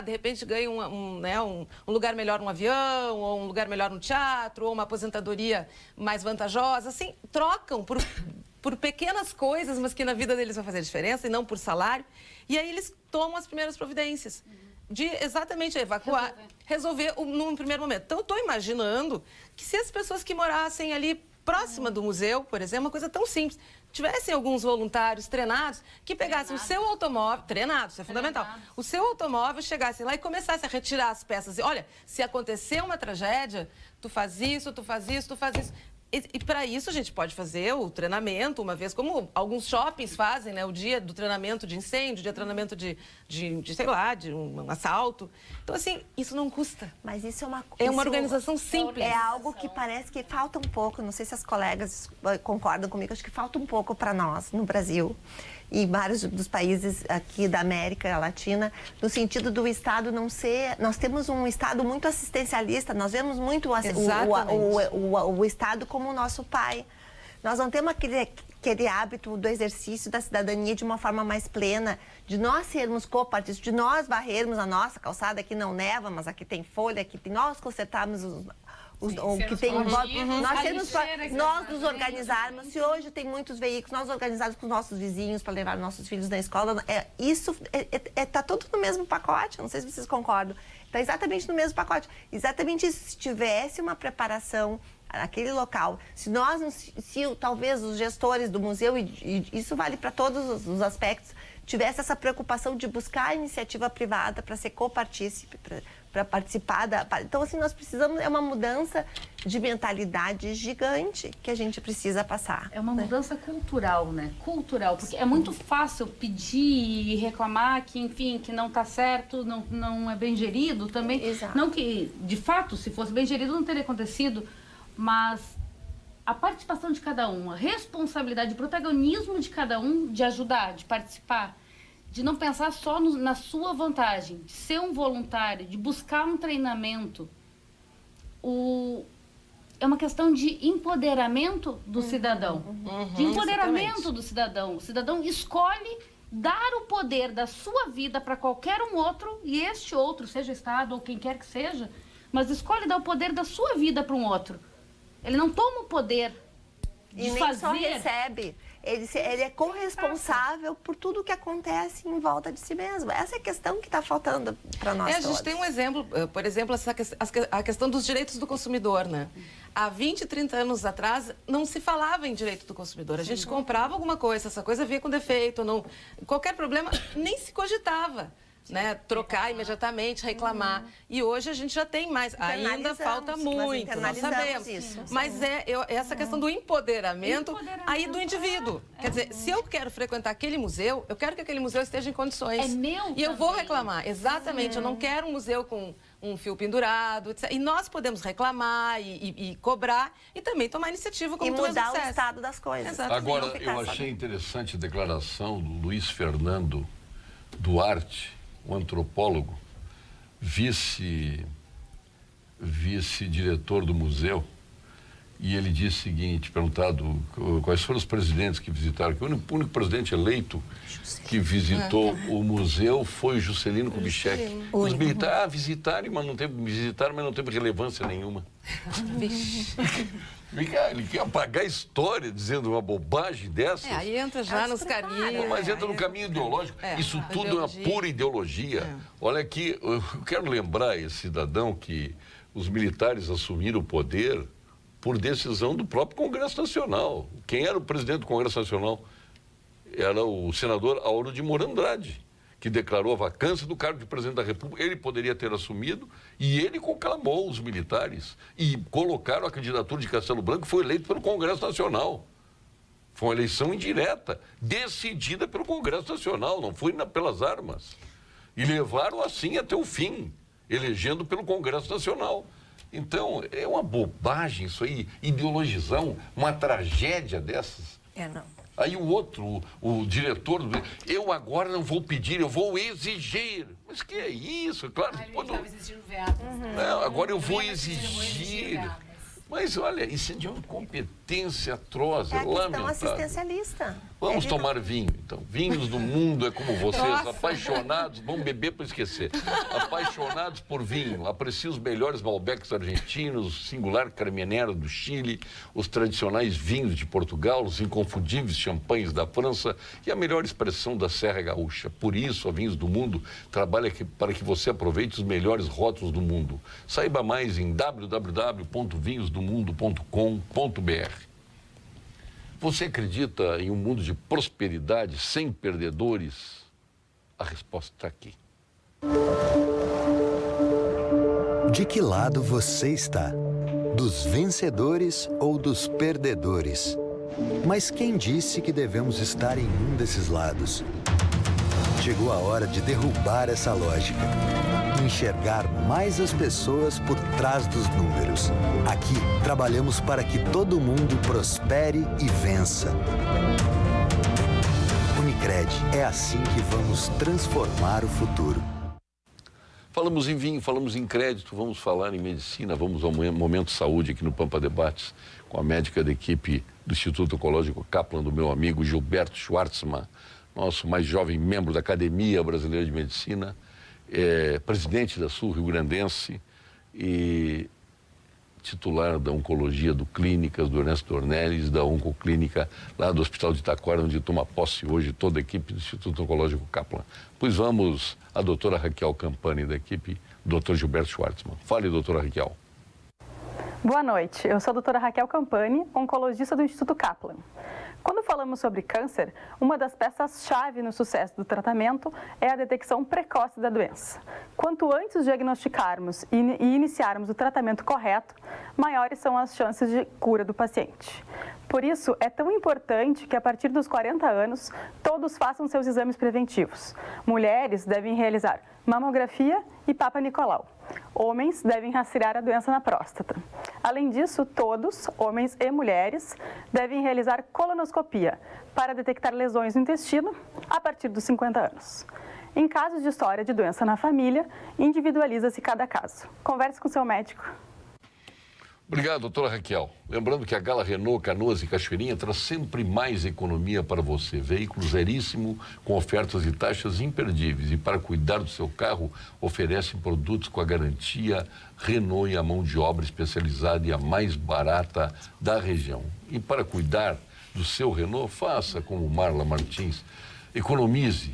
De repente ganham um lugar melhor no avião, ou um lugar melhor no teatro, ou uma aposentadoria mais vantajosa. Assim, trocam por pequenas coisas, mas que na vida deles vai fazer diferença, e não por salário. E aí eles tomam as primeiras providências de exatamente evacuar, resolver num primeiro momento. Então, eu estou imaginando que se as pessoas que morassem ali próxima do museu, por exemplo, uma coisa tão simples, tivessem alguns voluntários treinados que pegassem o seu automóvel, treinados, isso é fundamental, o seu automóvel, chegassem lá e começassem a retirar as peças. E, olha, se acontecer uma tragédia, tu faz isso, tu faz isso, tu faz isso. E para isso a gente pode fazer o treinamento uma vez, como alguns shoppings fazem, né? O dia do treinamento de incêndio, o dia do treinamento de sei lá, de um assalto. Então, assim, isso não custa. Mas isso é é uma organização simples. É algo que parece que falta um pouco, não sei se as colegas concordam comigo, acho que falta um pouco para nós, no Brasil. E vários dos países aqui da América Latina, no sentido do Estado não ser... Nós temos um Estado muito assistencialista, nós vemos muito o Estado como o nosso pai. Nós não temos aquele hábito do exercício da cidadania de uma forma mais plena, de nós sermos copartícipes, de nós varrermos a nossa calçada, aqui não neva, mas aqui tem folha, aqui nós consertarmos nós nos organizarmos. Se hoje tem muitos veículos, nós organizarmos com os nossos vizinhos para levar nossos filhos na escola, isso está tudo no mesmo pacote, não sei se vocês concordam, está exatamente no mesmo pacote. Exatamente isso, se tivesse uma preparação naquele local, se talvez os gestores do museu, e isso vale para todos os aspectos, tivesse essa preocupação de buscar a iniciativa privada para ser copartícipe, para participar Então, assim, nós precisamos... É uma mudança de mentalidade gigante que a gente precisa passar. É uma mudança cultural, né? Cultural, porque é muito fácil pedir e reclamar que, enfim, que não está certo, não é bem gerido também. Exato. Não que, de fato, se fosse bem gerido, não teria acontecido, mas a participação de cada um, a responsabilidade, o protagonismo de cada um de ajudar, de participar, de não pensar só na sua vantagem, de ser um voluntário, de buscar um treinamento. É uma questão de empoderamento do cidadão. De empoderamento do cidadão. O cidadão escolhe dar o poder da sua vida para qualquer um outro, e este outro, seja o Estado ou quem quer que seja, mas escolhe dar o poder da sua vida para um outro. Ele não toma o poder de nem fazer... só recebe. Ele é corresponsável por tudo o que acontece em volta de si mesmo. Essa é a questão que está faltando para nós todos. A gente tem um exemplo, por exemplo, a questão dos direitos do consumidor, né? Há 20, 30 anos atrás, não se falava em direito do consumidor. A gente comprava alguma coisa, essa coisa vinha com defeito, qualquer problema, nem se cogitava. né, trocar imediatamente, reclamar. E hoje a gente já tem mais. Ainda falta muito, nós sabemos. Isso. Mas essa questão do empoderamento aí do indivíduo. Quer dizer, se eu quero frequentar aquele museu, eu quero que aquele museu esteja em condições. É meu E eu vou também. reclamar. Exatamente. Eu não quero um museu com um fio pendurado, etc. E nós podemos reclamar e cobrar e também tomar iniciativa, como E tu mudar o disseste. estado das coisas. Exatamente. Agora, Não ficar eu só- achei interessante a declaração do Luiz Fernando Duarte, um antropólogo, vice-diretor do museu, e ele disse o seguinte, perguntado quais foram os presidentes que visitaram, que o único presidente eleito que visitou o museu foi Juscelino Kubitschek. Os militares visitaram, mas não teve relevância nenhuma. Ele quer apagar a história dizendo uma bobagem dessas. Aí entra já nos caminhos. Mas entra no caminho ideológico. Isso tudo é uma pura ideologia. Olha aqui, eu quero lembrar esse cidadão que os militares assumiram o poder por decisão do próprio Congresso Nacional. Quem era o presidente do Congresso Nacional? Era o senador Auro de Moura Andrade, que declarou a vacância do cargo de presidente da República. Ele poderia ter assumido e ele conclamou os militares e colocaram a candidatura de Castelo Branco, que foi eleito pelo Congresso Nacional. Foi uma eleição indireta, decidida pelo Congresso Nacional, não foi pelas armas. E levaram assim até o fim, elegendo pelo Congresso Nacional. Então, é uma bobagem isso aí, ideologizar uma tragédia dessas. Não. Aí o outro, o diretor, eu agora não vou pedir, eu vou exigir. Mas que é isso? Claro, Ele quando... estava exigindo veadas. Não, agora eu vou Lembra que ele falou exigir. veadas? Mas olha, isso é de uma incompetência atroz, É a questão lamentável. assistencialista. Vamos Ele tomar vinho, então. Vinhos do mundo é como vocês, apaixonados, vão beber para esquecer. Apaixonados por vinho, aprecio os melhores Malbecs argentinos, singular Carmenère do Chile, os tradicionais vinhos de Portugal, os inconfundíveis champanhes da França e a melhor expressão da Serra Gaúcha. Por isso, a Vinhos do Mundo trabalha para que você aproveite os melhores rótulos do mundo. Saiba mais em www.vinhosdomundo.com.br. Você acredita em um mundo de prosperidade sem perdedores? A resposta está aqui. De que lado você está? Dos vencedores ou dos perdedores? Mas quem disse que devemos estar em um desses lados? Chegou a hora de derrubar essa lógica. Enxergar mais as pessoas por trás dos números. Aqui, trabalhamos para que todo mundo prospere e vença. Unicred, é assim que vamos transformar o futuro. Falamos em vinho, falamos em crédito, vamos falar em medicina, vamos ao Momento Saúde aqui no Pampa Debates, com a médica da equipe do Instituto Oncológico Kaplan, do meu amigo Gilberto Schwartzman, nosso mais jovem membro da Academia Brasileira de Medicina, presidente da Sul Rio Grandense e titular da Oncologia do Clínicas, do Ernesto Dornelles, da Oncoclínica, lá do Hospital de Taquara, onde toma posse hoje toda a equipe do Instituto Oncológico Kaplan. Pois vamos à doutora Raquel Campani, da equipe do Dr. Gilberto Schwartzman. Fale, doutora Raquel. Boa noite, eu sou a doutora Raquel Campani, oncologista do Instituto Kaplan. Quando falamos sobre câncer, uma das peças-chave no sucesso do tratamento é a detecção precoce da doença. Quanto antes diagnosticarmos e iniciarmos o tratamento correto, maiores são as chances de cura do paciente. Por isso, é tão importante que a partir dos 40 anos, todos façam seus exames preventivos. Mulheres devem realizar mamografia e Papa Nicolau. Homens devem rastrear a doença na próstata. Além disso, todos, homens e mulheres, devem realizar colonoscopia para detectar lesões no intestino a partir dos 50 anos. Em casos de história de doença na família, individualiza-se cada caso. Converse com seu médico. Obrigado, doutora Raquel. Lembrando que a Gala Renault, Canoas e Cachoeirinha traz sempre mais economia para você. Veículo zeríssimo, com ofertas e taxas imperdíveis. E para cuidar do seu carro, oferecem produtos com a garantia Renault e a mão de obra especializada e a mais barata da região. E para cuidar do seu Renault, faça como Marla Martins. Economize.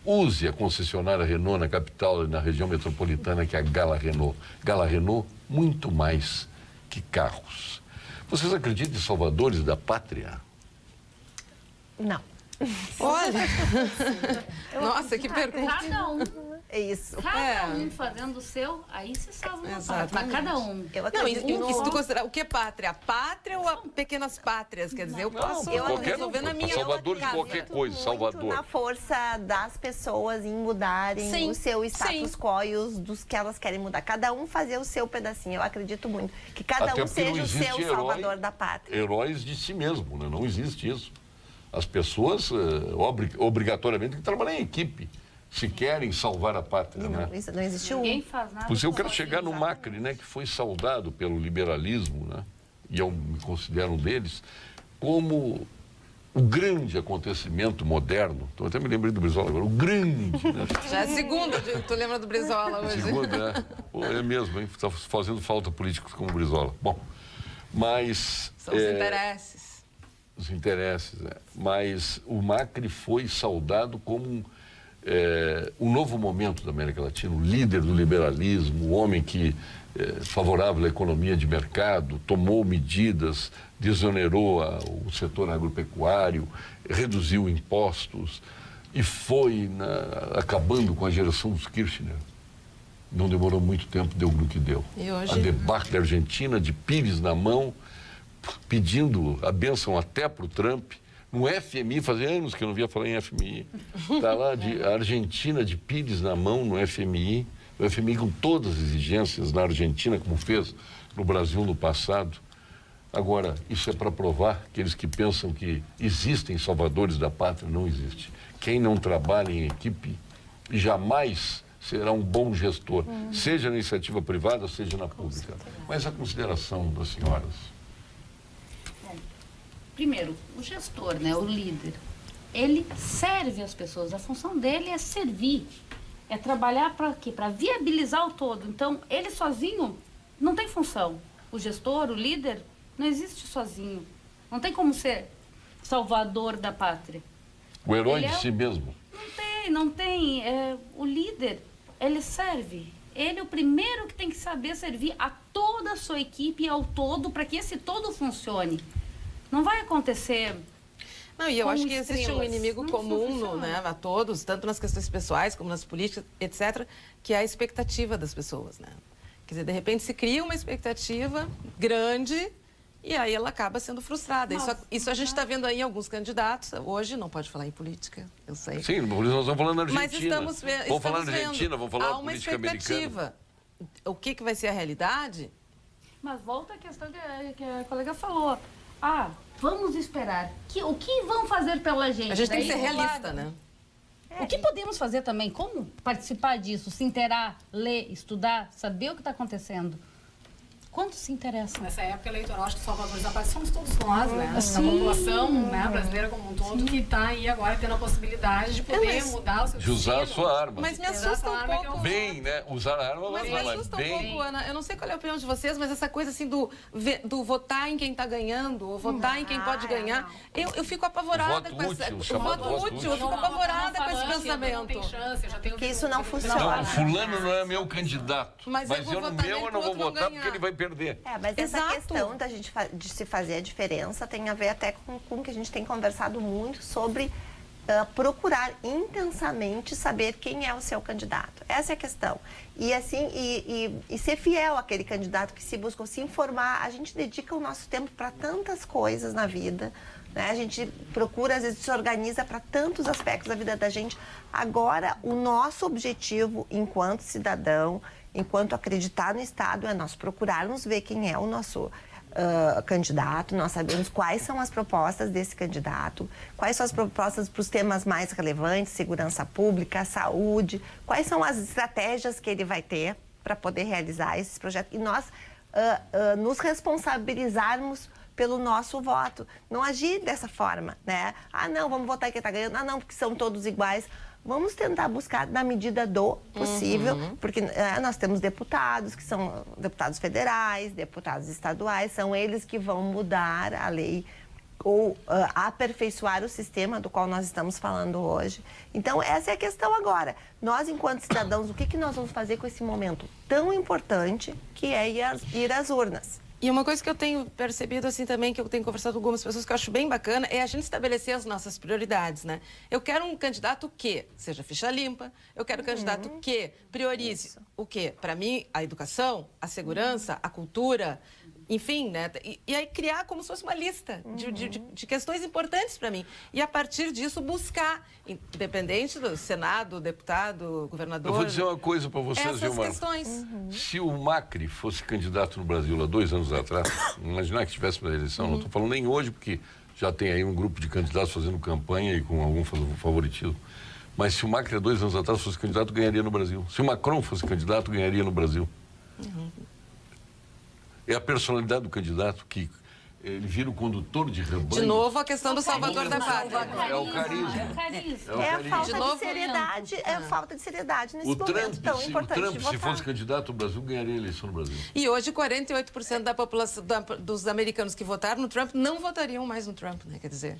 Use a concessionária Renault na capital e na região metropolitana, que é a Gala Renault. Gala Renault, muito mais que carros. Vocês acreditam em salvadores da pátria? Não. Olha, nossa, que pergunta. Cada um. É isso. Cada um fazendo o seu, aí se salva uma pátria. Para cada um. Eu Não, acredito e se tu considerar, o que é pátria? A pátria ou a pequenas pátrias? Quer dizer, eu posso resolver na minha Salvador de casa. qualquer coisa, muito Salvador. na força das pessoas em mudarem Sim, o seu status sim. quo e os dos que elas querem mudar. Cada um fazer o seu pedacinho. Eu acredito muito. Que cada Até um porque não seja o existe seu herói- salvador da pátria. Heróis de si mesmo, né? Não existe isso. As pessoas, obrigatoriamente, têm que trabalhar em equipe, se querem salvar a pátria, né? Não, isso não existe um. Ninguém faz nada. Pois eu quero sozinho. chegar no Macri, né, que foi saudado pelo liberalismo, né, e eu me considero um deles, como o grande acontecimento moderno. Então, até me lembrei do Brizola agora, o grande, né? Já é a segunda, tu lembra do Brizola hoje? Segundo, né? Pô, é mesmo, hein? Está fazendo falta políticos como o Brizola. Bom, mas... São os interesses. Os interesses, né? Mas o Macri foi saudado como um novo momento da América Latina, o líder do liberalismo, o homem que favorável à economia de mercado, tomou medidas, desonerou o setor agropecuário, reduziu impostos e foi acabando com a geração dos Kirchner. Não demorou muito tempo, deu no que deu. E hoje? A debacle argentina, de pires na mão, pedindo a bênção até para o Trump. No FMI, fazia anos que eu não via falar em FMI. Está lá a Argentina de pires na mão no FMI. O FMI com todas as exigências na Argentina, como fez no Brasil no passado. Agora, isso é para provar que aqueles que pensam que existem salvadores da pátria, não existe. Quem não trabalha em equipe jamais será um bom gestor, seja na iniciativa privada, seja na pública. Mas a consideração das senhoras... Primeiro, o gestor, né, o líder, ele serve as pessoas. A função dele é servir, é trabalhar para quê? Para viabilizar o todo. Então, ele sozinho não tem função. O gestor, o líder, não existe sozinho. Não tem como ser salvador da pátria. O herói Ele de é si mesmo. Não tem. O líder, ele serve. Ele é o primeiro que tem que saber servir a toda a sua equipe e ao todo para que esse todo funcione. Não vai acontecer. Não, e eu como acho que existe um estrelas. inimigo Não comum funciona. né, a todos, tanto nas questões pessoais como nas políticas, etc., que é a expectativa das pessoas, né? Quer dizer, de repente se cria uma expectativa grande e aí ela acaba sendo frustrada. Isso a gente está vendo aí em alguns candidatos. Hoje não pode falar em política, eu sei. Sim, por isso nós estamos falando na Argentina. Mas estamos vendo. Vamos falar na Argentina, vamos falar há da uma política americana. expectativa. O que vai ser a realidade? Mas volta a questão que a colega falou. Vamos esperar. O que vão fazer pela gente? A gente tem que ser Daí, realista, né? O que podemos fazer também? Como participar disso? Se inteirar, ler, estudar, saber o que está acontecendo? Quanto se interessa? Nessa época eleitoral, acho que os salvadores da pátria somos todos nós, né? Sim. A população né, brasileira como um todo, que está aí agora tendo a possibilidade de poder mudar o seu De usar a destino. sua arma. Mas me assusta um Arma que pouco. Bem, né? Usar a arma, Mas me mas assusta um bem. pouco, Ana. Eu não sei qual é a opinião de vocês, mas essa coisa assim do votar em quem está ganhando, ou votar em quem pode ganhar, eu fico apavorada O com voto essa. útil, O chamado voto voto útil, eu fico apavorada com esse Não pensamento. tem chance, eu já tenho Porque isso não Não, funciona. fulano não é meu candidato. Mas eu vou eu no votar meu nele eu não pro vou outro não votar porque ganhar. ele vai perder. Mas essa Exato. questão da gente de se fazer a diferença tem a ver até com o que a gente tem conversado muito sobre procurar intensamente saber quem é o seu candidato. Essa é a questão. E assim, e ser fiel àquele candidato que se busca, se informar. A gente dedica o nosso tempo para tantas coisas na vida, né? A gente procura, às vezes, se organiza para tantos aspectos da vida da gente. Agora, o nosso objetivo enquanto cidadão, enquanto acreditar no Estado, é nós procurarmos ver quem é o nosso candidato, nós sabemos quais são as propostas desse candidato, quais são as propostas para os temas mais relevantes, segurança pública, saúde, quais são as estratégias que ele vai ter para poder realizar esses projetos. E nós nos responsabilizarmos pelo nosso voto. Não agir dessa forma, né? Não, vamos votar em quem está ganhando. Não, porque são todos iguais. Vamos tentar buscar na medida do possível, porque nós temos deputados que são deputados federais, deputados estaduais, são eles que vão mudar a lei ou aperfeiçoar o sistema do qual nós estamos falando hoje. Então, essa é a questão agora. Nós, enquanto cidadãos, o que nós vamos fazer com esse momento tão importante que é ir às urnas? E uma coisa que eu tenho percebido assim também, que eu tenho conversado com algumas pessoas que eu acho bem bacana, é a gente estabelecer as nossas prioridades, né? Eu quero um candidato que seja ficha limpa, eu quero um candidato que priorize o quê? Para mim, a educação, a segurança, a cultura, enfim, né? E aí criar como se fosse uma lista de questões importantes para mim. E a partir disso buscar, independente do Senado, deputado, governador... Eu vou dizer uma coisa para vocês, essas Gilmar. questões. Se o Macri fosse candidato no Brasil há 2 anos atrás, imaginar que estivesse na eleição, não estou falando nem hoje, porque já tem aí um grupo de candidatos fazendo campanha e com algum favoritismo. Mas se o Macri há 2 anos atrás fosse candidato, ganharia no Brasil. Se o Macron fosse candidato, ganharia no Brasil. É a personalidade do candidato que ele vira o condutor de rebanho. De novo, a questão do salvador da pátria. É o carisma. É a falta de seriedade, é a falta de seriedade nesse momento tão importante de votar. Se fosse candidato, o Brasil ganharia a eleição no Brasil. E hoje, 48% da população, dos americanos que votaram no Trump não votariam mais no Trump, né? Quer dizer...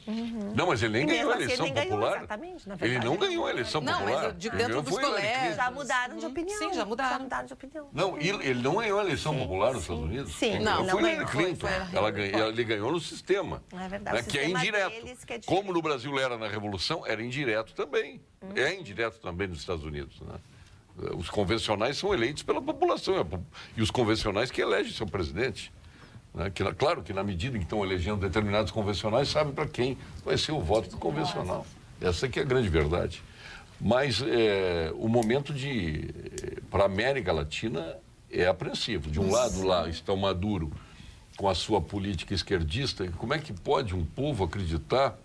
Não, mas ele nem ganhou a eleição popular. Exatamente, na Ele não ganhou a eleição popular. Não, mas eu digo dentro dos colégios. Já mudaram de opinião. Sim, já mudaram de opinião. Não, ele não ganhou a eleição popular nos Estados Unidos. Sim, não não foi ganhou. Hillary Clinton. Ele ganhou no sistema. É verdade. Que é indireto. Como no Brasil era na Revolução, era indireto também. É indireto também nos Estados Unidos. Né? Os convencionais são eleitos pela população. E os convencionais que elegem seu presidente. Né? Claro que na medida em que estão elegendo determinados convencionais, sabem para quem vai ser o voto do convencional. Essa que é a grande verdade. Mas o momento para a América Latina é apreensivo. De um lado lá está o Maduro com a sua política esquerdista. Como é que pode um povo acreditar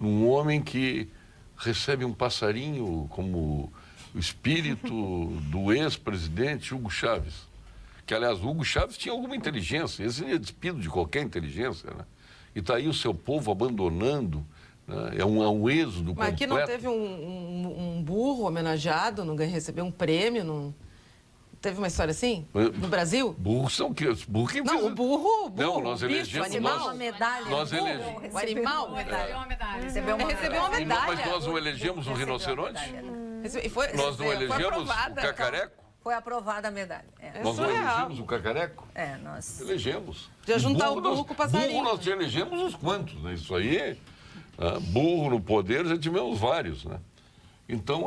num homem que recebe um passarinho como o espírito do ex-presidente Hugo Chávez? Que, aliás, o Hugo Chávez tinha alguma inteligência, esse é despido de qualquer inteligência, né? E está aí o seu povo abandonando, né? É um êxodo completo. Mas aqui não teve um burro homenageado, não recebeu um prêmio, não... Teve uma história assim? No Brasil? Burros são que? Não, o burro. Não, nós elegemos. O animal. Uma medalha. Nós elegemos. O animal. Recebeu uma medalha. Recebeu uma medalha. Mas nós não elegemos o rinoceronte? Nós não elegemos o cacareco? Foi aprovada a medalha. Nós não elegemos o cacareco? Nós... Elegemos. Já juntar o burro com o passarinho. Burro nós já elegemos uns quantos, né? Isso aí, burro no poder, já tivemos vários, né? Então,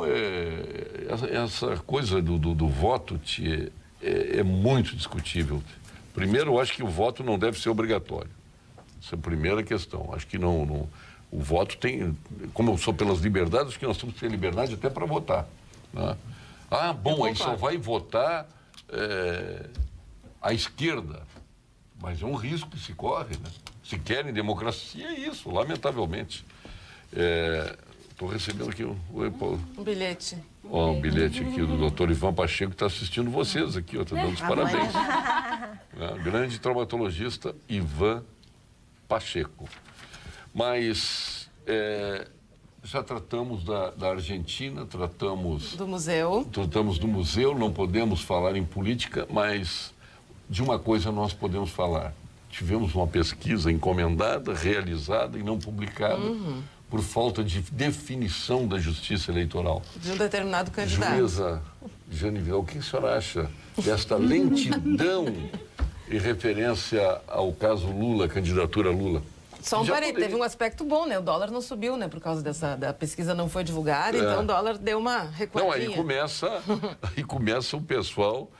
essa coisa do voto é muito discutível. Primeiro, eu acho que o voto não deve ser obrigatório. Essa é a primeira questão. Acho que o voto tem... Como eu sou pelas liberdades, acho que nós temos que ter liberdade até para votar. Né? Bom, aí só vai votar a esquerda. Mas é um risco que se corre, né? Se querem democracia, é isso, lamentavelmente. Estou recebendo aqui um bilhete. Um bilhete aqui do doutor Ivan Pacheco, que está assistindo vocês aqui, está dando os parabéns. Grande traumatologista Ivan Pacheco. Mas já tratamos da Argentina, tratamos do museu. Tratamos do museu, não podemos falar em política, mas de uma coisa nós podemos falar. Tivemos uma pesquisa encomendada, realizada e não publicada. Por falta de definição da justiça eleitoral. De um determinado candidato. Juíza Janivel, o que a senhora acha desta lentidão em referência ao caso Lula, candidatura Lula? Só um parênteses, teve um aspecto bom, né? O dólar não subiu, né? Por causa da pesquisa não foi divulgada, então o dólar deu uma recuadinha. Não, aí começa o pessoal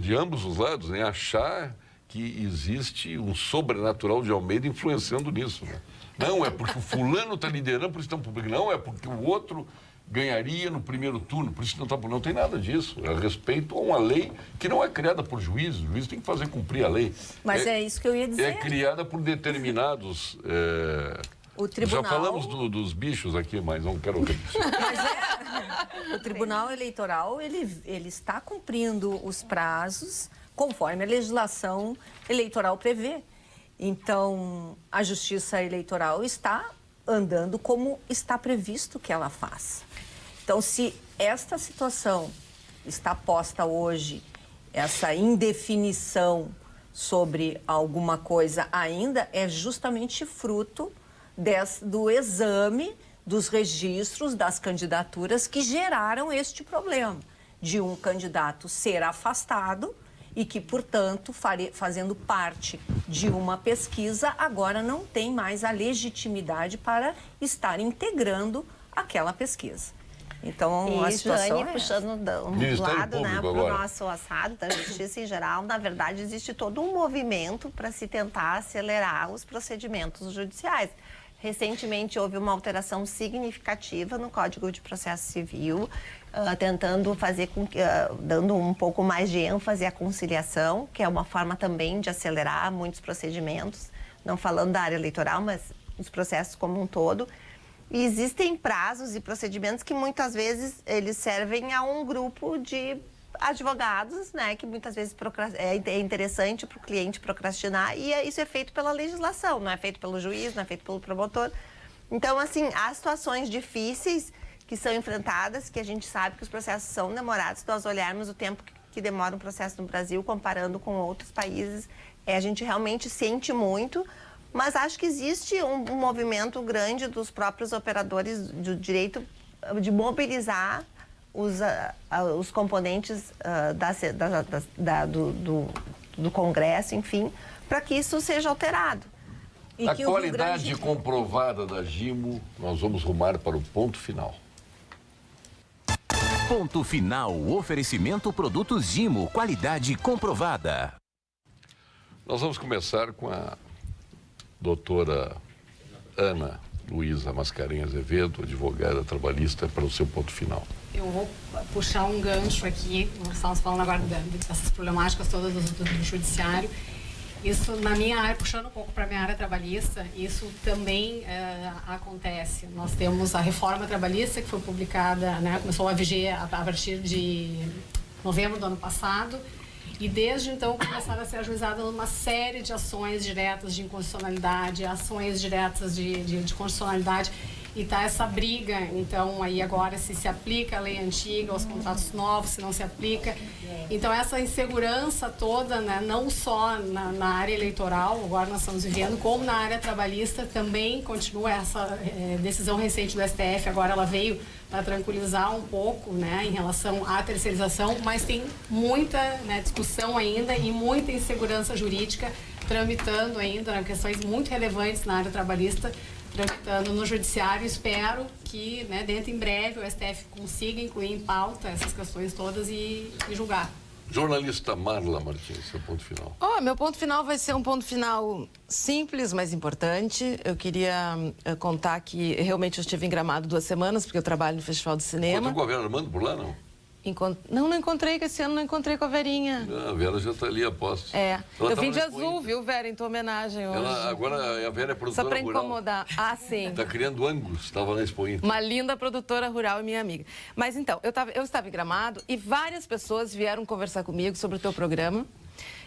de ambos os lados, né? Achar que existe um sobrenatural de Almeida influenciando nisso, né? Não, é porque o fulano está liderando, por isso estão publicando. Não, é porque o outro ganharia no primeiro turno, por isso não tem nada disso. É respeito a uma lei que não é criada por juízes. O juiz tem que fazer cumprir a lei. Mas é isso que eu ia dizer. É criada por determinados... O tribunal... Já falamos dos bichos aqui, mas não quero repetir. Mas o Tribunal Eleitoral, ele está cumprindo os prazos conforme a legislação eleitoral prevê. Então, a Justiça Eleitoral está andando como está previsto que ela faça. Então, se esta situação está posta hoje, essa indefinição sobre alguma coisa ainda, é justamente fruto do exame dos registros das candidaturas que geraram este problema, de um candidato ser afastado e que, portanto, fazendo parte de uma pesquisa, agora não tem mais a legitimidade para estar integrando aquela pesquisa. Então, a situação Jane, puxando um lado, né, para o nosso assado da justiça em geral, na verdade, existe todo um movimento para se tentar acelerar os procedimentos judiciais. Recentemente, houve uma alteração significativa no Código de Processo Civil, tentando fazer com que, dando um pouco mais de ênfase à conciliação, que é uma forma também de acelerar muitos procedimentos, não falando da área eleitoral, mas os processos como um todo. E existem prazos e procedimentos que muitas vezes eles servem a um grupo de advogados, né, que muitas vezes é interessante para o cliente procrastinar, e isso é feito pela legislação, não é feito pelo juiz, não é feito pelo promotor. Então, assim, há situações difíceis que são enfrentadas, que a gente sabe que os processos são demorados. Se nós olharmos o tempo que demora um processo no Brasil, comparando com outros países, a gente realmente sente muito. Mas acho que existe um movimento grande dos próprios operadores do direito de mobilizar os componentes do Congresso, enfim, para que isso seja alterado. A qualidade comprovada da Gimo, nós vamos rumar para o ponto final. Ponto final, oferecimento produtos Gimo, qualidade comprovada. Nós vamos começar com a doutora Ana Luísa Mascarenhas Azevedo, advogada trabalhista, para o seu ponto final. Eu vou puxar um gancho aqui, nós estamos falando agora dessas problemáticas todas do judiciário. Isso, na minha área, puxando um pouco para a minha área trabalhista, isso também acontece. Nós temos a reforma trabalhista, que foi publicada, né, começou a viger a partir de novembro do ano passado, e desde então começaram a ser ajuizadas uma série de ações diretas de inconstitucionalidade, ações diretas de constitucionalidade, e está essa briga, então, aí agora se aplica a lei antiga, aos contratos novos, se não se aplica. Então, essa insegurança toda, né, não só na área eleitoral, agora nós estamos vivendo, como na área trabalhista, também continua essa decisão recente do STF, agora ela veio para tranquilizar um pouco, né, em relação à terceirização, mas tem muita, né, discussão ainda e muita insegurança jurídica tramitando ainda, né, questões muito relevantes na área trabalhista, tramitando no judiciário. Espero que, né, dentro em breve o STF consiga incluir em pauta essas questões todas e julgar. Jornalista Marla Martins, seu ponto final. Meu ponto final vai ser um ponto final simples, mas importante. Eu queria contar que realmente eu estive em Gramado 2 semanas, porque eu trabalho no Festival de Cinema. Encontrou com a Vera Armando por lá, não? Não encontrei, que esse ano não encontrei com a Verinha. A Vera já está ali, aposto. Eu vim de azul, viu, Vera, em tua homenagem hoje. Agora a Vera é produtora só para rural. incomodar. sim. Está criando ângulos, estava na Expo Inter. Uma linda produtora rural e minha amiga. Mas então, eu estava em Gramado e várias pessoas vieram conversar comigo sobre o teu programa.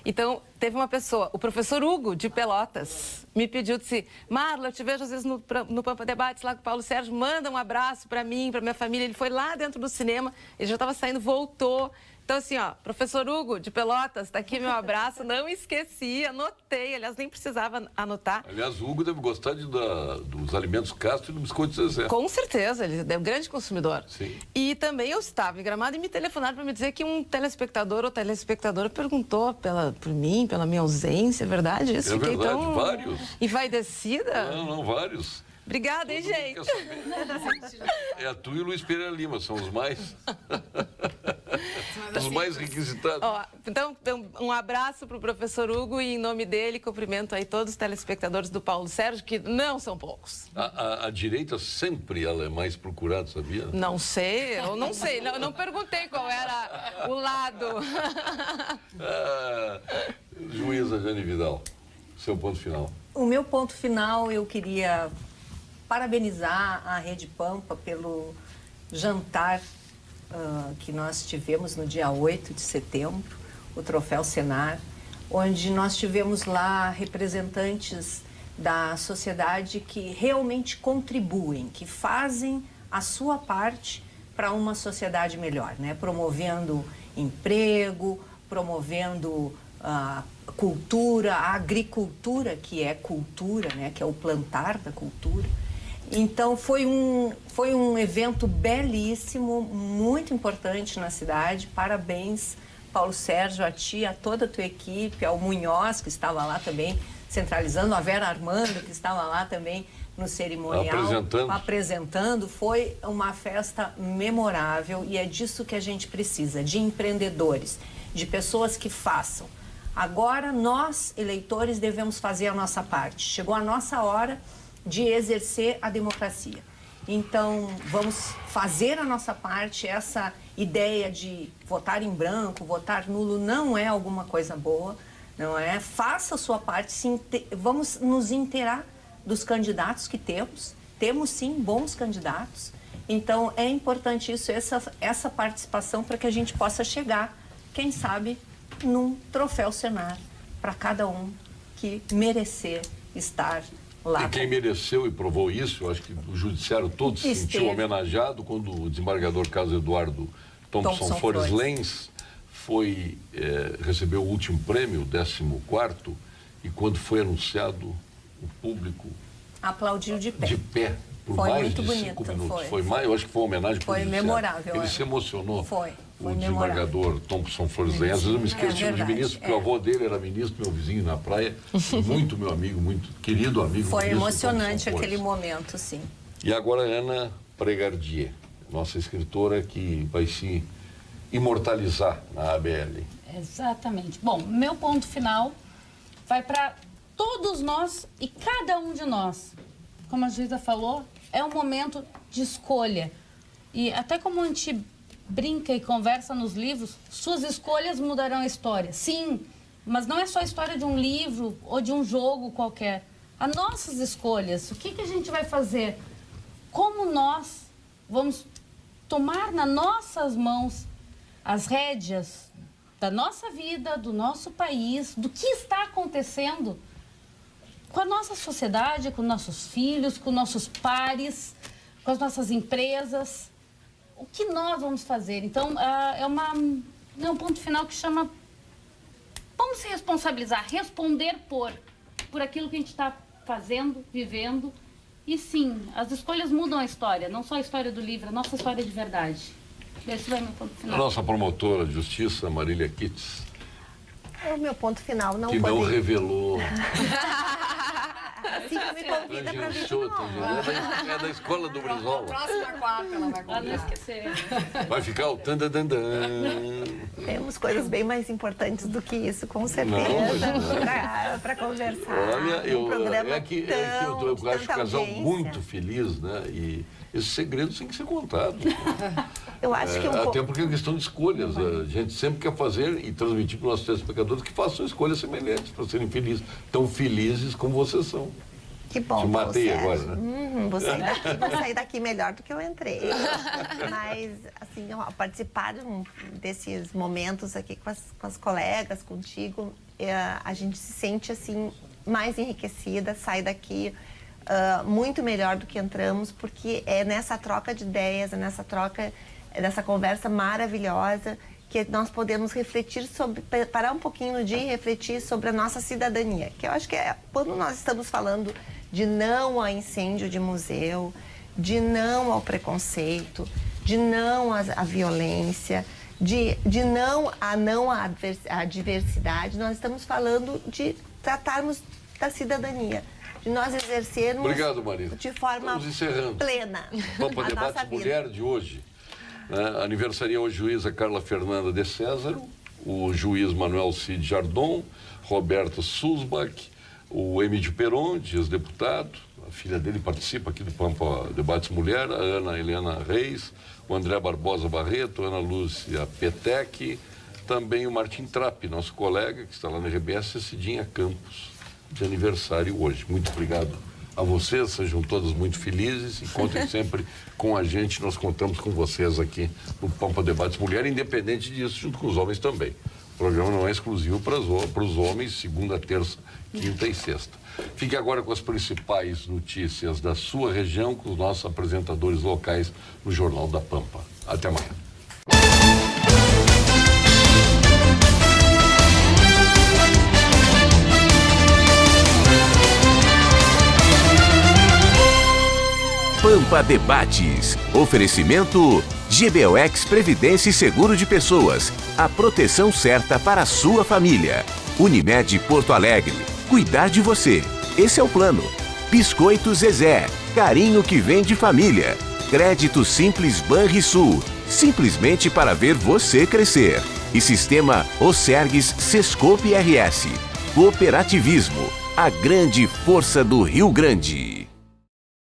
Então, teve uma pessoa, o professor Hugo, de Pelotas, me pediu, disse, Marla, eu te vejo às vezes no Pampa Debates, lá com o Paulo Sérgio, manda um abraço para mim, para minha família. Ele foi lá dentro do cinema, ele já estava saindo, voltou. Então, assim, professor Hugo, de Pelotas, está aqui meu abraço, não esqueci, anotei, aliás, nem precisava anotar. Aliás, o Hugo deve gostar dos alimentos Castro e do biscoito Zezé. Com certeza, ele é um grande consumidor. Sim. E também eu estava em Gramado e me telefonaram para me dizer que um telespectador ou telespectadora perguntou por mim, pela minha ausência, é verdade isso? É verdade, tão vários. Envaidecida? Não, vários. Obrigada, hein, gente? É tu e o Luiz Pereira Lima, são os mais... os mais requisitados. Então, um abraço para o professor Hugo e, em nome dele, cumprimento aí todos os telespectadores do Paulo Sérgio, que não são poucos. A direita sempre ela é mais procurada, sabia? Não sei, eu não sei. Não perguntei qual era o lado. Juíza Jane Vidal, seu ponto final. O meu ponto final, eu queria parabenizar a Rede Pampa pelo jantar que nós tivemos no dia 8 de setembro, o Troféu Senar, onde nós tivemos lá representantes da sociedade que realmente contribuem, que fazem a sua parte para uma sociedade melhor, né? Promovendo emprego, promovendo a cultura, a agricultura, que é cultura, né? Que é o plantar da cultura. Então, foi um evento belíssimo, muito importante na cidade. Parabéns Paulo Sérgio, a ti, a toda a tua equipe, ao Munhoz, que estava lá também centralizando, a Vera Armando, que estava lá também no cerimonial, apresentando. Foi uma festa memorável e é disso que a gente precisa, de empreendedores, de pessoas que façam. Agora, nós, eleitores, devemos fazer a nossa parte. Chegou a nossa hora de exercer a democracia. Então, vamos fazer a nossa parte. Essa ideia de votar em branco, votar nulo, não é alguma coisa boa, não é? Faça a sua parte, vamos nos inteirar dos candidatos que temos. Temos, sim, bons candidatos. Então, é importante isso, essa participação para que a gente possa chegar, quem sabe, num troféu Senar para cada um que merecer estar lá. E quem mereceu e provou isso, eu acho que o judiciário todo se sentiu homenageado quando o desembargador Carlos Eduardo Thompson Flores Lenz recebeu o último prêmio, o 14º, e quando foi anunciado, o público aplaudiu de pé. Por foi mais muito de bonito, 5 minutos. Foi mais, eu acho que foi uma homenagem para o judiciário. Memorável. Ele se emocionou. Foi o desembargador Thompson Flores Lenz. Às vezes eu me esqueço de ministro, porque o avô dele era ministro, meu vizinho na praia, muito meu amigo, muito querido amigo. Foi emocionante aquele momento, sim. E agora Ana Pregardier, nossa escritora que vai se imortalizar na ABL. Exatamente. Bom, meu ponto final vai para todos nós e cada um de nós. Como a juíza falou, é um momento de escolha. E até como a gente brinca e conversa nos livros, suas escolhas mudarão a história. Sim, mas não é só a história de um livro ou de um jogo qualquer. As nossas escolhas, o que a gente vai fazer? Como nós vamos tomar nas nossas mãos as rédeas da nossa vida, do nosso país, do que está acontecendo com a nossa sociedade, com nossos filhos, com nossos pares, com as nossas empresas. O que nós vamos fazer? Então, é um ponto final que chama... Vamos se responsabilizar, responder por aquilo que a gente está fazendo, vivendo. E sim, as escolhas mudam a história, não só a história do livro, a nossa história de verdade. Esse vai meu ponto final. A nossa promotora de justiça, Marília Kitts. O meu ponto final não que não revelou. Assim que me convida para vir. É da escola do Brizola. Próxima quarta ela vai convidar. Não esquecer. Vai ficar o tandandandan. Temos coisas bem mais importantes do que isso, com certeza, para conversar. Olha, eu acho o casal audiência. muito feliz, né? E esses segredos têm que ser contados. Eu acho que até porque é questão de escolhas. A gente sempre quer fazer e transmitir para os nossos telespectadores que façam escolhas semelhantes para serem felizes, tão felizes como vocês são. Que bom. Te matei agora, né? Vou sair daqui melhor do que eu entrei. Mas, assim, participar desses momentos aqui com as colegas, contigo, a gente se sente, assim, mais enriquecida, sai daqui muito melhor do que entramos, porque é nessa troca de ideias, nessa conversa maravilhosa que nós podemos refletir parar um pouquinho no dia e refletir sobre a nossa cidadania, que eu acho que quando nós estamos falando de não ao incêndio de museu, de não ao preconceito, de não à violência, de não à diversidade, nós estamos falando de tratarmos da cidadania, de nós exercermos. Obrigado, Marina. De forma plena. Pampa Debate Mulher de hoje. Aniversaria hoje a juíza Carla Fernanda de Césaro, o juiz Manuel Cid Jardon, Roberto Sulzbach, o Emílio Peron, ex-deputado, a filha dele participa aqui do Pampa Debates Mulher, a Ana Helena Reis, o André Barbosa Barreto, a Ana Lúcia Petec, também o Martim Trapp, nosso colega, que está lá na RBS, e Cidinha Campos, de aniversário hoje. Muito obrigado a vocês, sejam todos muito felizes e contem sempre com a gente, nós contamos com vocês aqui no Pampa Debates Mulher, independente disso, junto com os homens também. O programa não é exclusivo para os homens, segunda, terça, quinta e sexta. Fique agora com as principais notícias da sua região, com os nossos apresentadores locais no Jornal da Pampa. Até amanhã. Pampa Pampa Debates. Oferecimento GBOX Previdência e Seguro de Pessoas. A proteção certa para a sua família. Unimed Porto Alegre. Cuidar de você. Esse é o plano. Biscoito Zezé. Carinho que vem de família. Crédito Simples Banrisul. Simplesmente para ver você crescer. E Sistema Osergues Sescope RS. Cooperativismo. A grande força do Rio Grande.